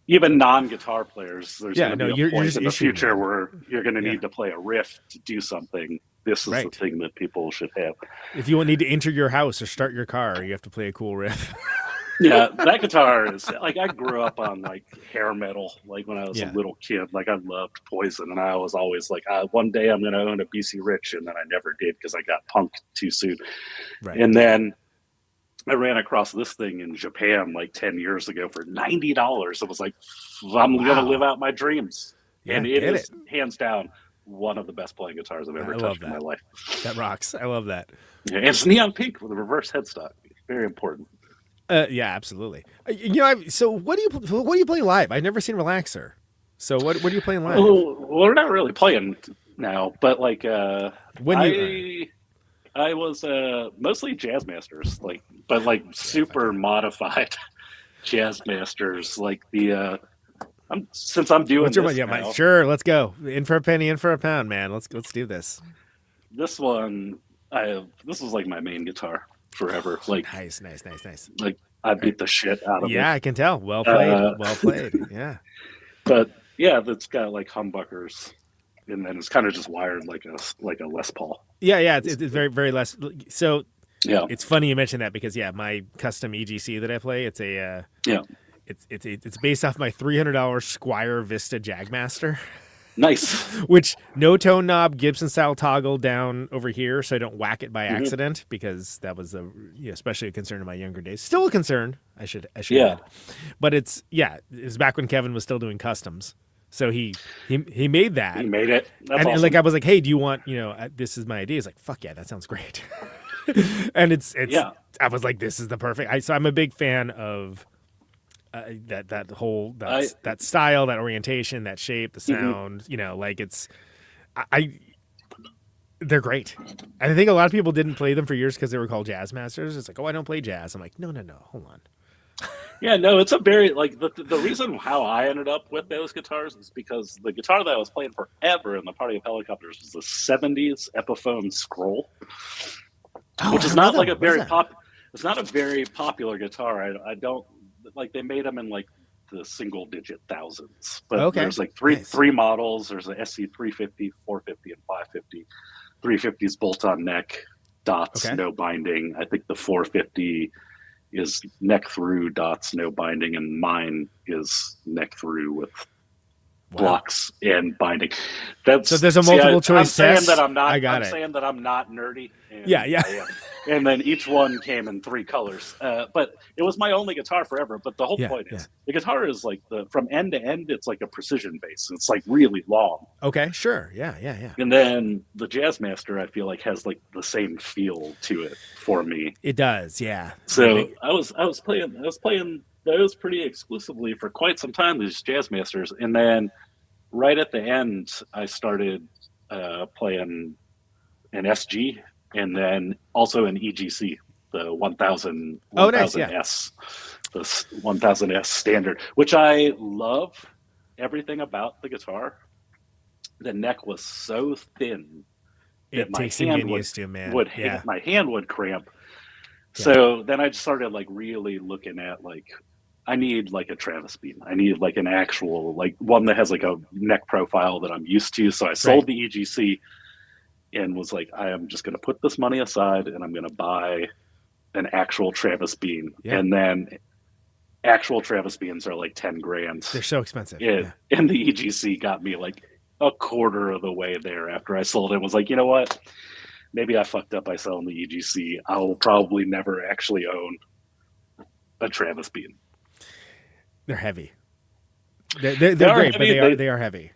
even non-guitar players, there's Yeah, going to no, be you're a point just in the issuing future them. where you're going to Yeah. need to play a riff to do something. This is the Right. thing that people should have. If you need to enter your house or start your car, you have to play a cool riff. Yeah, that guitar is like, I grew up on like hair metal. Like when I was Yeah. a little kid, like I loved Poison, and I was always like, one day I'm going to own a BC Rich, and then I never did because I got punked too soon. Right. And then I ran across this thing in Japan like 10 years ago for $90. It was like, I'm going to live out my dreams. Yeah, And it get is hands down one of the best playing guitars I've ever I love touched in my that. life. That rocks. I love that. Yeah, and it's neon pink with a reverse headstock. Very important. Yeah, absolutely. So what do you play live? I've never seen Relaxer. So what are you playing live? Oh, well, we're not really playing now, but like I was mostly Jazz Masters, but super modified Jazz Masters, like the since I'm doing What's your this now, sure, let's go. In for a penny, in for a pound, man. Let's do this. this one this was like my main guitar forever. Like Nice. like I beat the shit out of it. Yeah, I can tell. Well played. Well played. Yeah. But yeah, that's got like humbuckers, and then it's kind of just wired like a Les Paul. Yeah. It's very, very less. So Yeah, it's funny you mentioned that because my custom EGC that I play, it's a it's based off my $300 Squire Vista Jagmaster. nice. Which no tone knob, Gibson style toggle down over here, so I don't whack it by accident, because that was especially a concern in my younger days. Still a concern. I should add. But it was back when Kevin was still doing customs, so he made that. He made it. That's and awesome. like I was like, hey, do you want this is my idea? He's like, fuck yeah, that sounds great. And it's I was like, this is the perfect. So I'm a big fan of. That whole that style, that orientation, that shape, the sound, they're great. And I think a lot of people didn't play them for years because they were called Jazz Masters. It's like, oh, I don't play jazz. I'm like, no, hold on. Yeah, no, it's a very the reason how I ended up with those guitars is because the guitar that I was playing forever in the Party of Helicopters was the '70s Epiphone Scroll, which is not like a very It's not a very popular guitar. I don't. Like they made them in like the single digit thousands, but there's like three models. There's a SC 350, 450, and 550. 350's bolt on neck, dots, no binding. I think the 450 is neck through, dots, no binding, and mine is neck through with blocks and binding. So there's a multiple choice test. Saying that I'm not nerdy. And yeah. And then each one came in 3 colors. But it was my only guitar forever. But the whole point is the guitar is like from end to end, it's like a precision bass. It's like really long. Okay, sure. Yeah. And then the Jazzmaster, I feel like, has like the same feel to it for me. It does, yeah. So I was playing those pretty exclusively for quite some time, these Jazzmasters. And then right at the end, I started playing an SG and then also an EGC, the 1000 1000S, the 1000S standard, which I love everything about the guitar. The neck was so thin that my hand my hand would cramp. So then I just started like really looking at like, I need like a Travis beam. I need like an actual, like one that has like a neck profile that I'm used to. So I sold the EGC and was like, I am just going to put this money aside and I'm going to buy an actual Travis beam. Yeah. And then actual Travis beams are like 10 grand. They're so expensive. And the EGC got me like a quarter of the way there after I sold it. Was like, you know what? Maybe I fucked up by selling the EGC. I will probably never actually own a Travis beam. They're heavy. They're great, heavy, but they are heavy.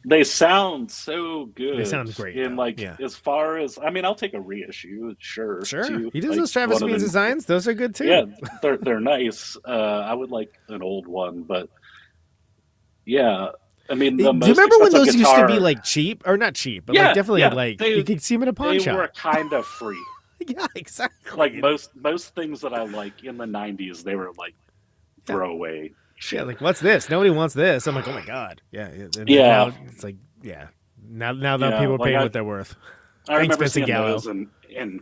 They sound so good. They sound great. And as far as, I mean, I'll take a reissue, sure. Too. He does those Travis Beans designs. Those are good too. Yeah, they're nice. I would like an old one, but yeah. I mean, do you remember when those used to be like cheap, or not cheap, but like definitely like you could see them in a pawn shop. They were kind of free. Yeah, exactly. Like most things that I like in the 90s, they were like throwaway. Shit. Yeah, like what's this? Nobody wants this. I'm like, oh my god. Yeah. Now it's like, Now that people are paying what they're worth. I remember seeing those and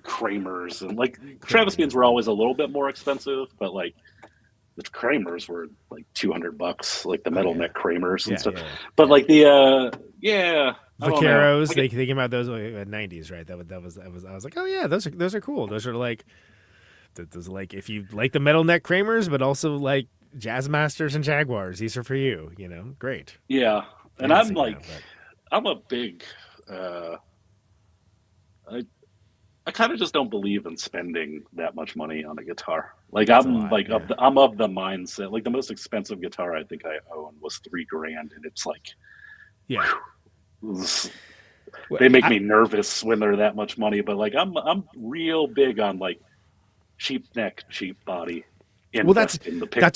Kramer's and like Travis beans were always a little bit more expensive, but like the Kramers were like $200, like the metal neck Kramers and stuff. Yeah. But like the I don't know. Vaqueros, Like, they came out those in the 90s, right? That was I was like, oh yeah, those are cool. Those are like if you like the metal neck Kramers, but also like Jazz Masters and Jaguars, these are for you. Great. yeah, and I'm like, I'm a big. I kind of just don't believe in spending that much money on a guitar. Like I'm of the mindset. Like the most expensive guitar I think I own was $3,000, and it's like, they make me nervous when they're that much money. But like I'm real big on like cheap neck, cheap body. That's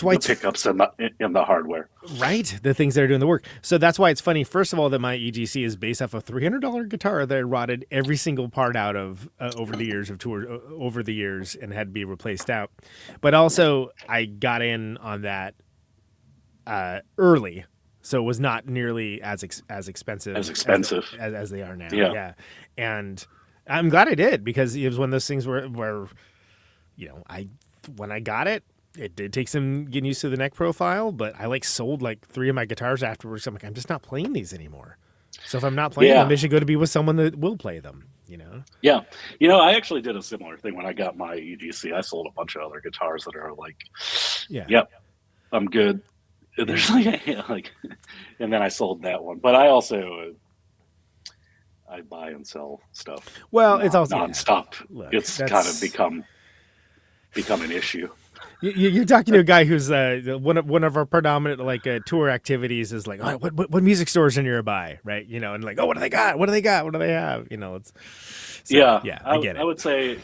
why the pickups and the hardware, right? The things that are doing the work. So that's why it's funny. First of all, that my EGC is based off a $300 guitar that I rotted every single part out of over the years of tour, over the years, and had to be replaced out. But also, I got in on that early, so it was not nearly as expensive as they are now. Yeah, and I'm glad I did, because it was one of those things where when I got it. It did take some getting used to the neck profile, but I sold 3 of my guitars afterwards. I'm like, I'm just not playing these anymore. So if I'm not playing them, they should go to be with someone that will play them, Yeah. I actually did a similar thing when I got my EGC. I sold a bunch of other guitars that are like, yep, I'm good. There's and then I sold that one. But I also, I buy and sell stuff. Well, it's also nonstop. It's kind of become an issue. You're talking to a guy who's one of our predominant tour activities is like, oh, what music stores are nearby, right? And like, oh, what do they got? What do they got? What do they have? It's I get it. I would say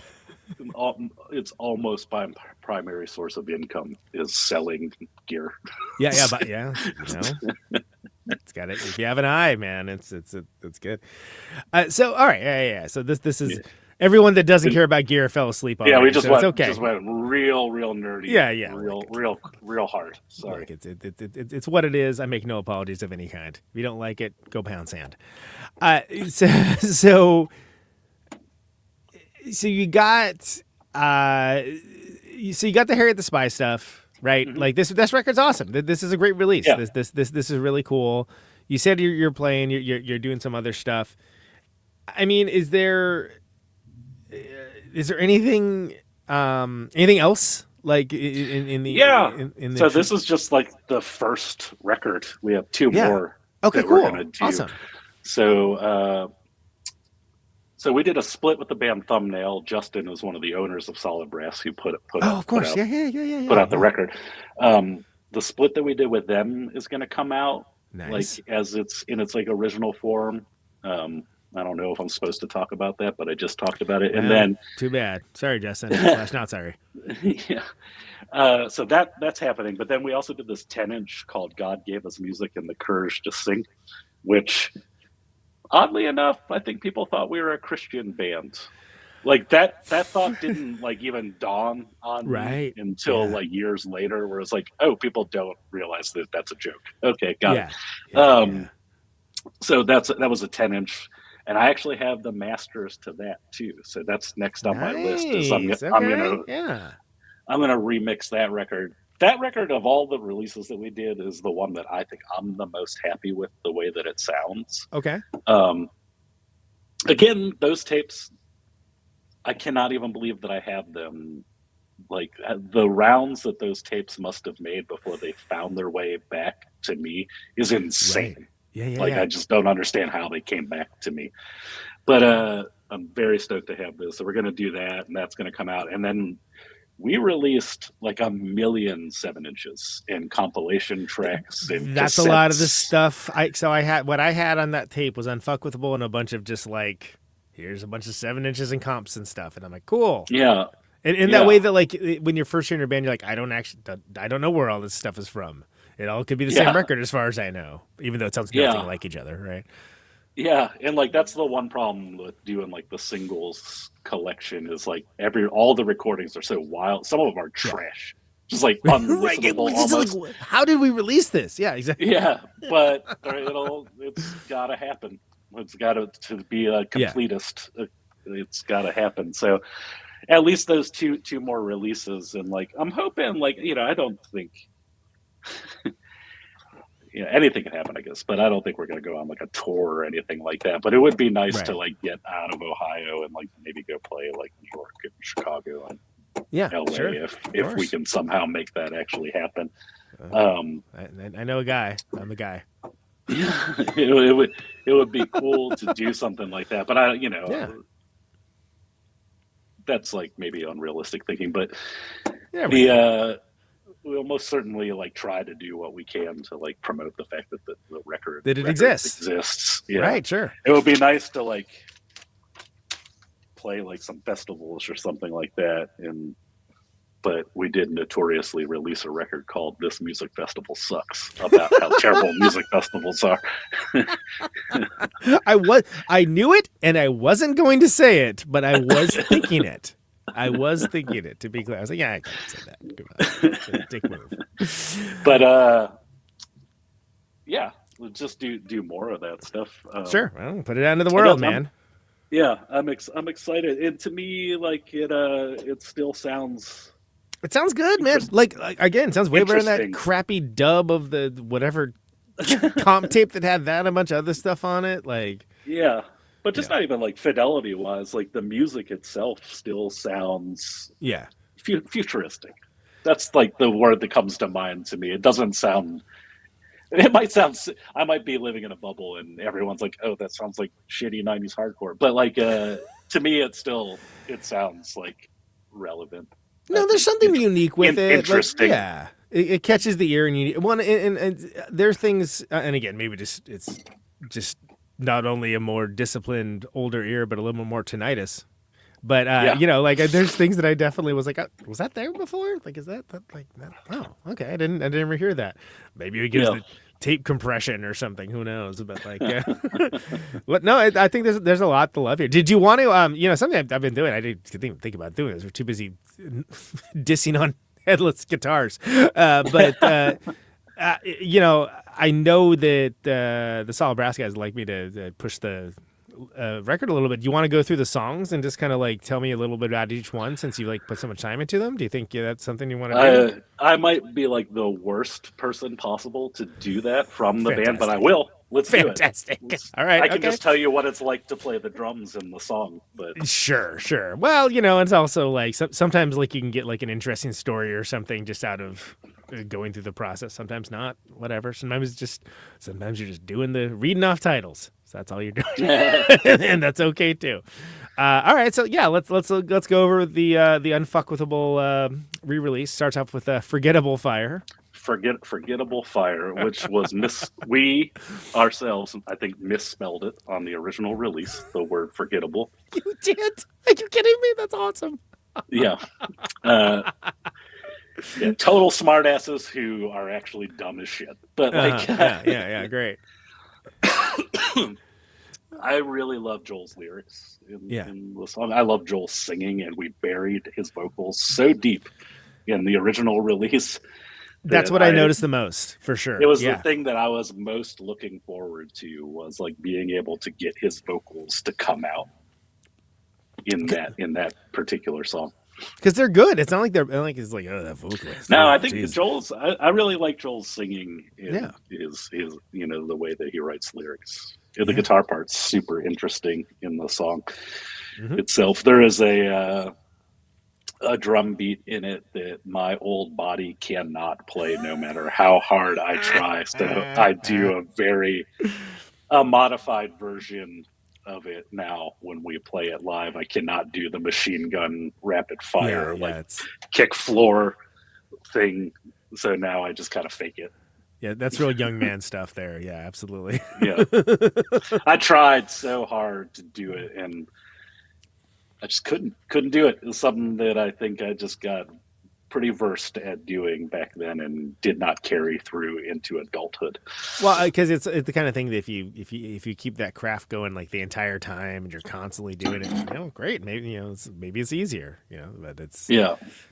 it's almost my primary source of income is selling gear. It's got it. If you have an eye, man, it's good. So all right, So this is. Everyone that doesn't care about gear fell asleep on we just went real nerdy. Real hard. Sorry. Look, it's what it is. I make no apologies of any kind. If you don't like it, go pound sand. So you got the Harriet the Spy stuff, right? Mm-hmm. Like this record's awesome. This is a great release. Yeah. This is really cool. You said you're playing, you're doing some other stuff. I mean, is there anything else like in the in the so this is just like the first record. We have 2 more that cool. we're gonna do. Awesome. So we did a split with the band Thumbnail. Justin is one of the owners of Solid Brass who put out the record. The split that we did with them is going to come out nice. As it's in its original form. I don't know if I'm supposed to talk about that, but I just talked about it. And then too bad. Sorry, Justin. Not sorry. Yeah. So that's happening. But then we also did this 10-inch called God Gave Us Music and the Courage to Sing, which oddly enough, I think people thought we were a Christian band. Like that thought didn't even dawn on me until years later, where it's like, oh, people don't realize that that's a joke. Okay, got it. So that was a 10-inch. And I actually have the masters to that too, so that's next on my list. I'm gonna remix that record. That record of all the releases that we did is the one that I think I'm the most happy with the way that it sounds. Okay. Again, those tapes, I cannot even believe that I have them. Like the rounds that those tapes must have made before they found their way back to me is insane. Right. I just don't understand how they came back to me. But I'm very stoked to have this. So we're going to do that, and that's going to come out. And then we released 1 million 7-inches in compilation tracks. And that's cassettes. A lot of the stuff. I had what I had on that tape was Unfuckwithable and a bunch of just here's a bunch of 7-inches and comps and stuff. And I'm like, cool. Yeah. And in that way that when you're first hearing your band, you're like, I don't know where all this stuff is from. It all could be the same record as far as I know, even though it sounds nothing like each other, right? Yeah, and that's the one problem with doing the singles collection is all the recordings are so wild. Some of them are trash, just unlistenable almost. How did we release this? Yeah, exactly. Yeah, but it's got to happen. It's got to be a completist. It's got to happen. So at least those two more releases, and like I'm hoping, like, I don't think anything can happen, I guess, but I don't think we're going to go on like a tour or anything like that. But it would be nice to like get out of Ohio and like maybe go play like New York and Chicago and LA if we can somehow make that actually happen. I know a guy. I'm the guy. Yeah, it would be cool to do something like that, but that's like maybe unrealistic thinking. But we'll most certainly like try to do what we can to like promote the fact that the record exists. Yeah. Right, sure. It would be nice to like play like some festivals or something like that, but we did notoriously release a record called "This Music Festival Sucks" about how terrible music festivals are. I knew it, and I wasn't going to say it, but I was thinking it. To be clear. I was like, I can't say that. Come on. Dick move. But we'll just do more of that stuff. Sure. Well, put it out into the world, man. I'm excited. And to me, like it still sounds. It sounds good, man. Like again, it sounds way better than that crappy dub of the whatever comp tape that had that and a bunch of other stuff on it. Like, but just not even like fidelity wise. Like the music itself still sounds futuristic. That's like the word that comes to mind to me. It doesn't sound. It might sound. I might be living in a bubble, and everyone's like, "Oh, that sounds like shitty '90s hardcore." But like to me, it sounds like relevant. No, there's something unique with it. Interesting. Like, it catches the ear, and there's things. And again, maybe it's just not only a more disciplined older ear, but a little more tinnitus. But like there's things that I definitely was like, was that there before? Like, is that like that? Oh, okay, I didn't ever hear that. Maybe it gives the tape compression or something. Who knows? But like, but no, I think there's a lot to love here. Did you want to something I've been doing? I didn't even think about doing this. We're too busy dissing on headless guitars. But I know that the Solid Brass guys like me to push the record a little bit. Do you want to go through the songs and just kind of like tell me a little bit about each one, since you like put so much time into them? Do you think that's something you want to do? I might be like the worst person possible to do that from the band, but I will. Let's do it. Fantastic. All right. I can just tell you what it's like to play the drums in the song. But Sure. Well, it's also like sometimes like you can get like an interesting story or something just out of going through the process. Sometimes not. Whatever. Sometimes you're just reading off titles. So that's all you're doing, and that's okay too. All right. So yeah, let's go over the Unfuckwithable re-release. Starts off with Forgettable Fire. Forgettable Fire, which was we ourselves, I think, misspelled it on the original release, the word forgettable. You did? Are you kidding me? That's awesome. Yeah. Total smartasses who are actually dumb as shit. But like, yeah, great. I really love Joel's lyrics in the song. I love Joel singing, and we buried his vocals so deep in the original release. That's what I noticed the most, for sure. It was the thing that I was most looking forward to, was like being able to get his vocals to come out in that particular song. Because they're good. It's not like it's like, oh, that vocalist. No, I think Joel's. I really like Joel's singing. His the way that he writes lyrics. The guitar part's super interesting in the song itself. There is a drum beat in it that my old body cannot play, no matter how hard I try. So I do a modified version of it now when we play it live. I cannot do the machine gun rapid fire kick floor thing. So now I just kind of fake it. Yeah, that's real young man stuff there. Yeah, absolutely. Yeah. I tried so hard to do it, and I just couldn't do it. It was something that I think I just got pretty versed at doing back then, and did not carry through into adulthood. Well, because it's the kind of thing that if you keep that craft going like the entire time, and you're constantly doing it, great. Maybe maybe it's easier. But it's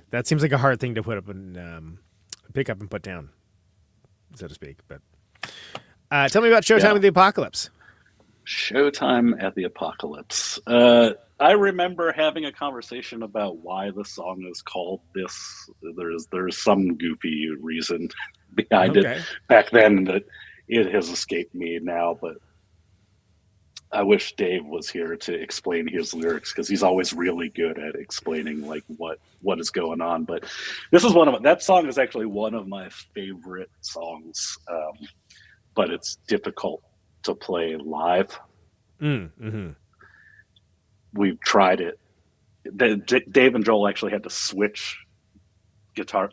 that seems like a hard thing to put up and pick up and put down, so to speak. But tell me about Showtime at the Apocalypse. Showtime at the Apocalypse. I remember having a conversation about why the song is called this. There's some goofy reason behind it back then that it has escaped me now, but I wish Dave was here to explain his lyrics because he's always really good at explaining like what is going on. But this is that song is actually one of my favorite songs, but it's difficult to play live. Mm-hmm. We've tried it. Dave and Joel actually had to switch guitar.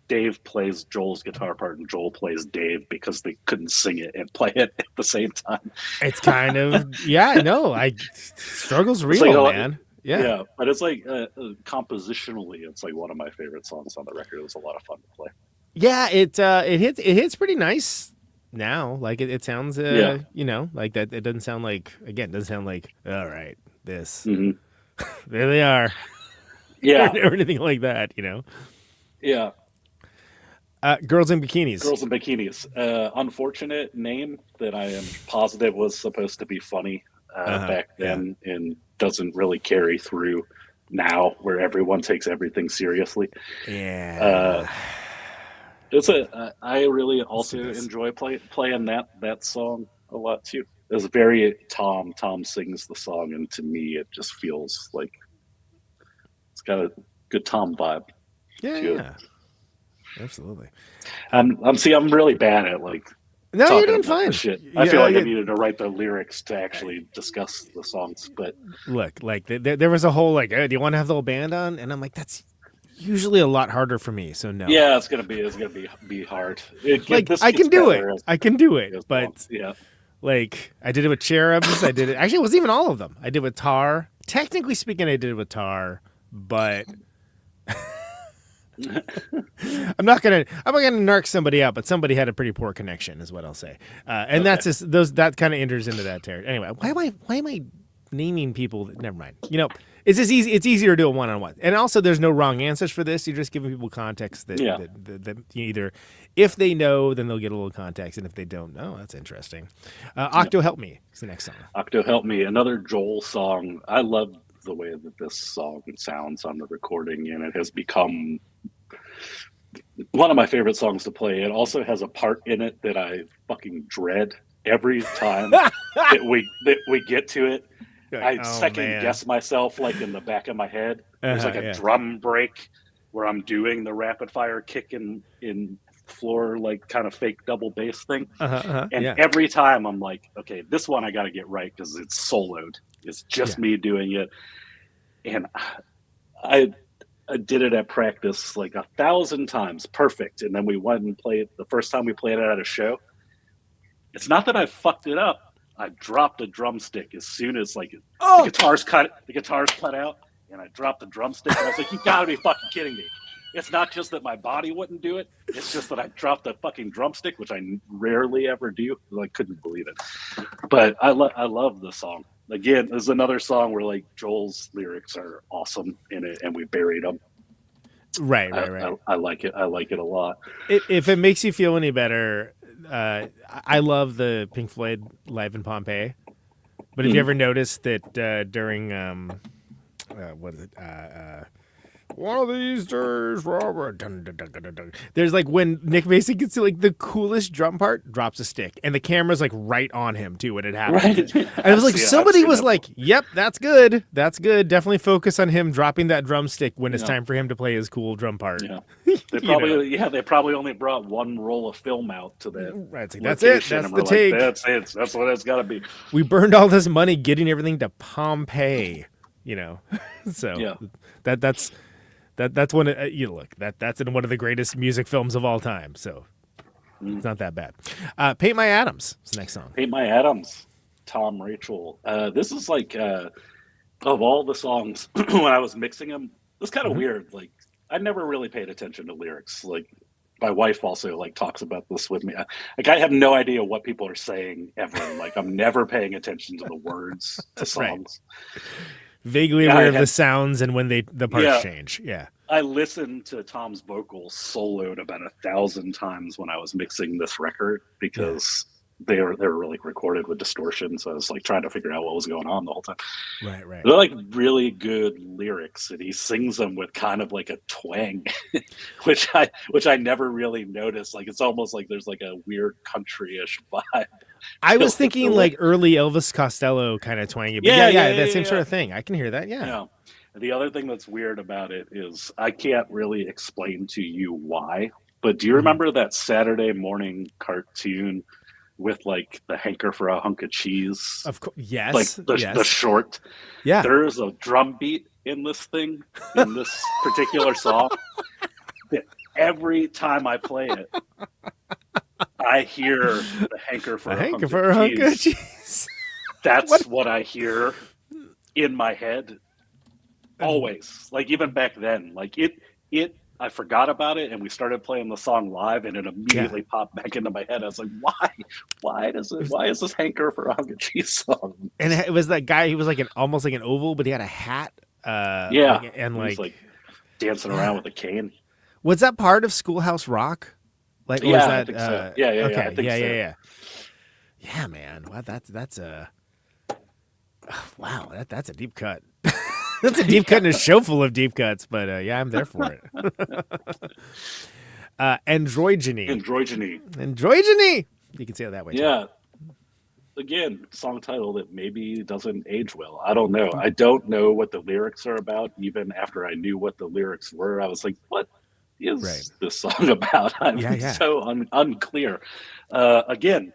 Dave plays Joel's guitar part and Joel plays Dave because they couldn't sing it and play it at the same time. It's kind of, struggle's real, man. Yeah, but it's like compositionally, it's like one of my favorite songs on the record. It was a lot of fun to play. Yeah, it hits pretty nice now. Like it sounds, like that. It doesn't sound like, all right, this, there they are. Yeah. or anything like that, Yeah. Girls in Bikinis. Girls in Bikinis. Unfortunate name that I am positive was supposed to be funny back then and doesn't really carry through now where everyone takes everything seriously. Yeah. I really also enjoy playing that song a lot too. It's very Tom sings the song, and to me it just feels like it's got a good Tom vibe. Yeah. Absolutely. I'm really bad at like. No, you're doing fine. Shit. I feel like I needed to write the lyrics to actually discuss the songs. But look, like there was a whole like, do you want to have the whole band on? And I'm like, that's usually a lot harder for me. So no. Yeah, it's gonna be hard. I can do it, but yeah. Like I did it with Cherubs. I did it. Actually, it wasn't even all of them. I did it with Tar. Technically speaking, I did it with Tar, but. I'm not gonna narc somebody out, but somebody had a pretty poor connection, is what I'll say. And that's just that kind of enters into that territory. Anyway, why am I naming people? Never mind. It's just easy. It's easier to do a one-on-one, and also there's no wrong answers for this. You're just giving people context that either if they know, then they'll get a little context, and if they don't know, that's interesting. Octo Help Me is the next song. Octo Help Me, another Joel song. I love the way that this song sounds on the recording, and it has become one of my favorite songs to play. It also has a part in it that I fucking dread every time that we get to it. I second guess myself like in the back of my head. There's like a drum break where I'm doing the rapid fire kick in floor, like kind of fake double bass thing. Every time I'm like, okay, this one I got to get right because it's soloed. It's just me doing it. And I did it at practice like 1,000 times, perfect. And then we went and played the first time we played it at a show. It's not that I fucked it up. I dropped a drumstick as soon as the guitar's cut out, and I dropped the drumstick. And I was like, "You gotta be fucking kidding me!" It's not just that my body wouldn't do it; it's just that I dropped the fucking drumstick, which I rarely ever do. I couldn't believe it. But I love the song. Again, there's another song where like Joel's lyrics are awesome in it, and we buried them. Right. I like it. I like it a lot. If it makes you feel any better, I love the Pink Floyd Live in Pompeii. But have you ever noticed that during what is it? One of these days, Robert. There's like when Nick Mason gets to like the coolest drum part, drops a stick, and the camera's like right on him too when it happens. Right. And it was like somebody was like, "Yep, that's good. That's good. Definitely focus on him dropping that drumstick when it's time for him to play his cool drum part." Yeah. They probably only brought one roll of film out to that. Right. Like, that's it. That's the take. Like, that's it. That's what it's got to be. We burned all this money getting everything to Pompeii. So that's one. That's in one of the greatest music films of all time. So it's not that bad. Paint My Adams is the next song. Paint My Adams, Tom Rachel. This is like of all the songs when I was mixing them. It's kind of weird. Like I never really paid attention to lyrics. Like my wife also like talks about this with me. I have no idea what people are saying ever. Like I'm never paying attention to the words to songs. Right. Vaguely aware of the sounds and when the parts change. Yeah. I listened to Tom's vocals soloed about 1,000 times when I was mixing this record because they were like recorded with distortion. So I was like trying to figure out what was going on the whole time. Right. They're like really good lyrics, and he sings them with kind of like a twang, which I never really noticed. Like it's almost like there's like a weird country-ish vibe. I was thinking like early Elvis Costello kind of twangy, but yeah, that same sort of thing. I can hear that. Yeah. The other thing that's weird about it is I can't really explain to you why, but do you remember that Saturday morning cartoon with like the hanker for a hunk of cheese? Of course, yes. Like the short. Yeah. There's a drum beat in this thing, in this particular song, that every time I play it, I hear the hanker for a hunk of cheese. That's what I hear in my head always. Like even back then, like it I forgot about it, and we started playing the song live, and it immediately popped back into my head. I was like, why is this hanker for a hunk of cheese song? And it was that guy, he was like almost like an oval, but he had a hat. And he was like dancing around with a cane. Was that part of Schoolhouse Rock? Like, or was that, I think so. Yeah, okay, I think so. Yeah, man. Wow, that's a wow. That's a deep cut. That's a deep cut in a show full of deep cuts, but yeah, I'm there for it. Androgyny. You can say it that way. Yeah. Too. Again, song title that maybe doesn't age well. I don't know. I don't know what the lyrics are about. Even after I knew what the lyrics were, I was like, what is this song about? I'm so unclear. Again,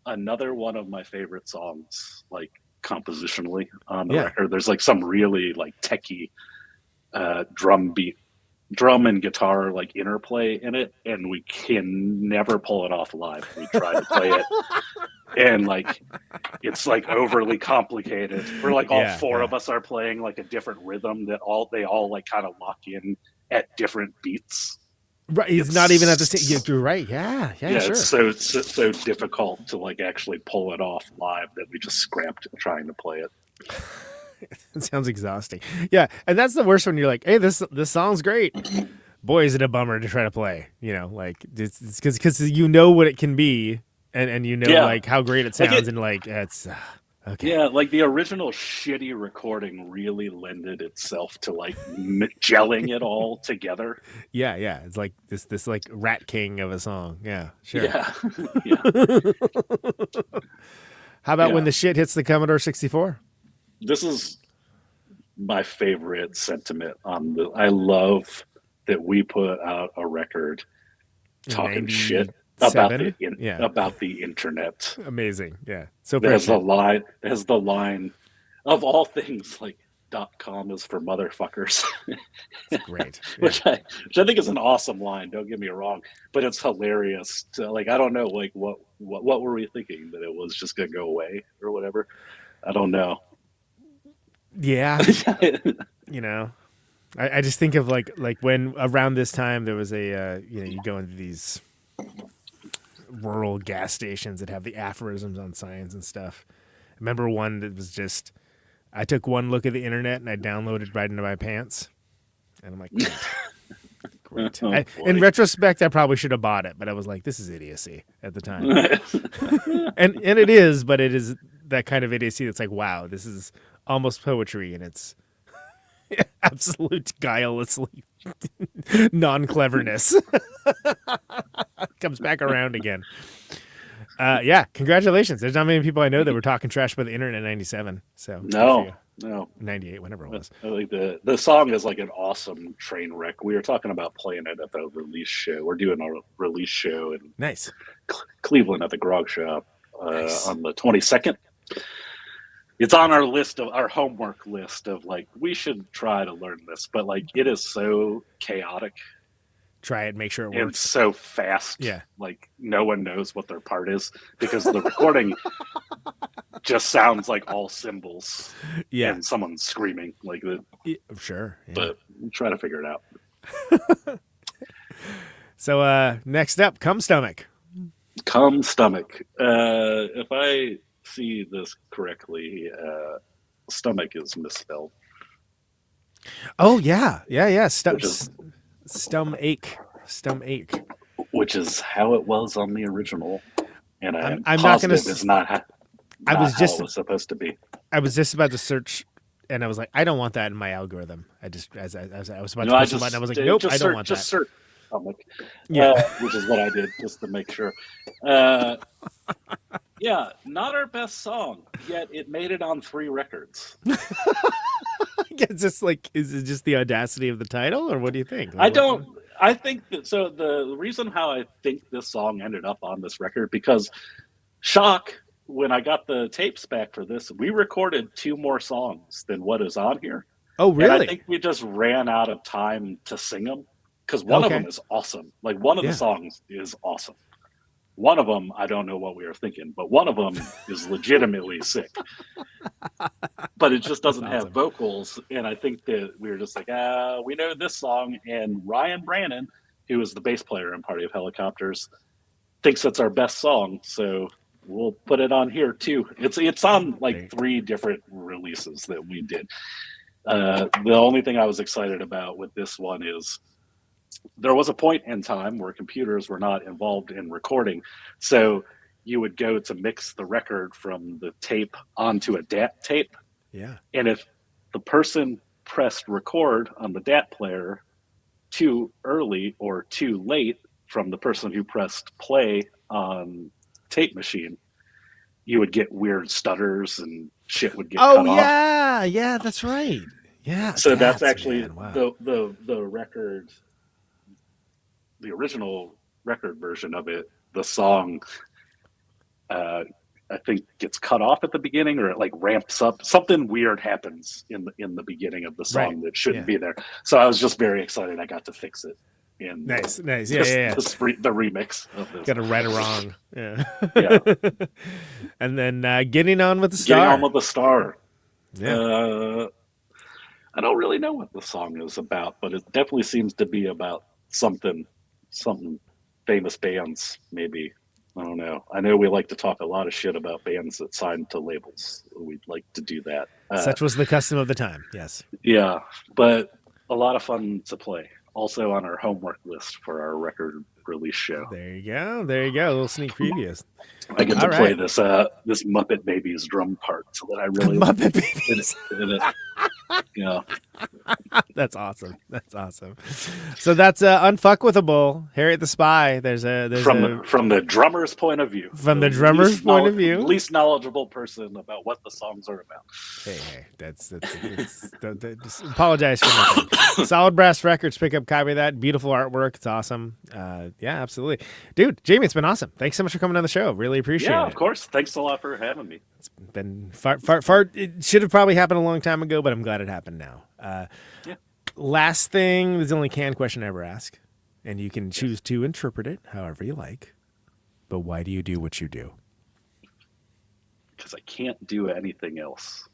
another one of my favorite songs, like compositionally on the record. There's like some really like techie drum and guitar like interplay in it, and we can never pull it off live. We try to play it, and like it's like overly complicated. We're like all four of us are playing like a different rhythm that they all like kind of lock in at different beats. Right, it's not even at the same. You're right. Yeah, sure. It's so difficult to like actually pull it off live that we just scrapped trying to play it. It sounds exhausting. Yeah, and that's the worst when you're like, "Hey, this song's great." Boy, is it a bummer to try to play. You know, like it's because you know what it can be, and you know like how great it sounds, and like it's. Okay. Yeah, like the original shitty recording really lended itself to like gelling it all together. Yeah, it's like this like Rat King of a song. Yeah, sure. Yeah. How about when the shit hits the Commodore 64? This is my favorite sentiment on the. I love that we put out a record talking shit about the internet. Amazing. Yeah. So there's the line of all things, like .com is for motherfuckers. That's great. which I think is an awesome line, don't get me wrong, but it's hilarious to like, I don't know, like what were we thinking, that it was just gonna go away or whatever? I don't know. Yeah. You know, I just think of like when around this time there was a you go into these rural gas stations that have the aphorisms on signs and stuff. I remember one that was just, I took one look at the internet and I downloaded right into my pants, and I'm like, great. In retrospect, I probably should have bought it, but I was like, this is idiocy at the time. and it is, but it is that kind of idiocy that's like, wow, this is almost poetry, and it's absolute guilelessly non-cleverness. Comes back around again. Congratulations. There's not many people I know that were talking trash about the internet in 97. So no 98, whenever it was. Like the song is like an awesome train wreck. We were talking about playing it at the release show. We're doing a release show in Cleveland at the Grog Shop on the 22nd. It's on our list of our homework list of like, we should try to learn this, but like it is so chaotic. Try it, make sure it works. It's so fast. Yeah. Like no one knows what their part is because the recording just sounds like all cymbals. Yeah. And someone screaming like that. Yeah, sure. Yeah. But we'll try to figure it out. So next up, Cum Stomach. Cum Stomach. If I see this correctly, stomach is misspelled. Oh yeah. Stomach. Which is how it was on the original. and I'm not going positive it's not how it was supposed to be. I was just about to search, and I was like, I don't want that in my algorithm. I just as I was about to push the button, I was like, nope, I don't want that. Just search comic, Yeah. which is what I did just to make sure. Yeah, not our best song, yet it made it on 3 records. It's just like, is it just the audacity of the title, or what do you think? I think that, so the reason how I think this song ended up on this record, because shock, when I got the tapes back for this, we recorded 2 more songs than what is on here. Oh, really? And I think we just ran out of time to sing them, because one of them is awesome. Like, one of the songs is awesome. One of them, I don't know what we were thinking, but one of them is legitimately sick. But it just doesn't have vocals, and I think that we were just like, we know this song, and Ryan Brannon, who is the bass player in Party of Helicopters, thinks it's our best song, so we'll put it on here too. It's on like 3 different releases that we did. The only thing I was excited about with this one is there was a point in time where computers were not involved in recording, so you would go to mix the record from the tape onto a DAT tape. Yeah. And if the person pressed record on the DAT player too early or too late from the person who pressed play on tape machine, you would get weird stutters and shit would get cut off. Yeah, that's right. Yeah. So that's actually the record, the original record version of it. The song, I think, gets cut off at the beginning, or it like ramps up. Something weird happens in the beginning of the song that shouldn't be there. So I was just very excited I got to fix it. Nice. The remix of this. Got a right or wrong. Yeah. Yeah. And then Getting On with the Star. Getting On with the Star. Yeah. I don't really know what the song is about, but it definitely seems to be about something famous bands, maybe. I don't know. I know we like to talk a lot of shit about bands that sign to labels. We'd like to do that. Such was the custom of the time. Yes. Yeah, but a lot of fun to play. Also on our homework list for our record release show. There you go. A little sneak previews. I get to play this Muppet Babies drum part so that I really Muppet Babies. In it. Yeah. That's awesome. So that's Unfuckwithable, Harriet the Spy. There's from the drummer's point of view. From the drummer's point of view, least knowledgeable person about what the songs are about. Hey, that's just apologize for nothing. Solid Brass Records, pick up copy of that. Beautiful artwork. It's awesome. Yeah, absolutely, dude. Jamie, it's been awesome. Thanks so much for coming on the show. Really appreciate it. Yeah, of course. Thanks a lot for having me. It's been far. It should have probably happened a long time ago, but I'm glad it happened now. Last thing, this is the only canned question I ever ask, and you can choose to interpret it however you like. But why do you do what you do? Because I can't do anything else.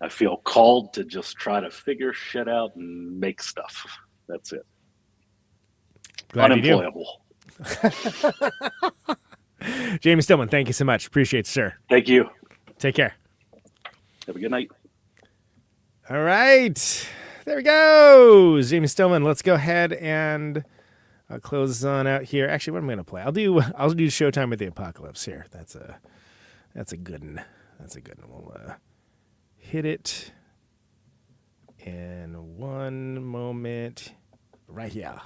I feel called to just try to figure shit out and make stuff. That's it. Glad Unemployable. Jamie Stillman, thank you so much. Appreciate it, sir. Thank you. Take care. Have a good night. All right. There we go. Jamie Stillman. Let's go ahead and close this on out here. Actually, what am I going to play? I'll do Showtime with the Apocalypse here. That's a good one. We'll hit it in one moment right here.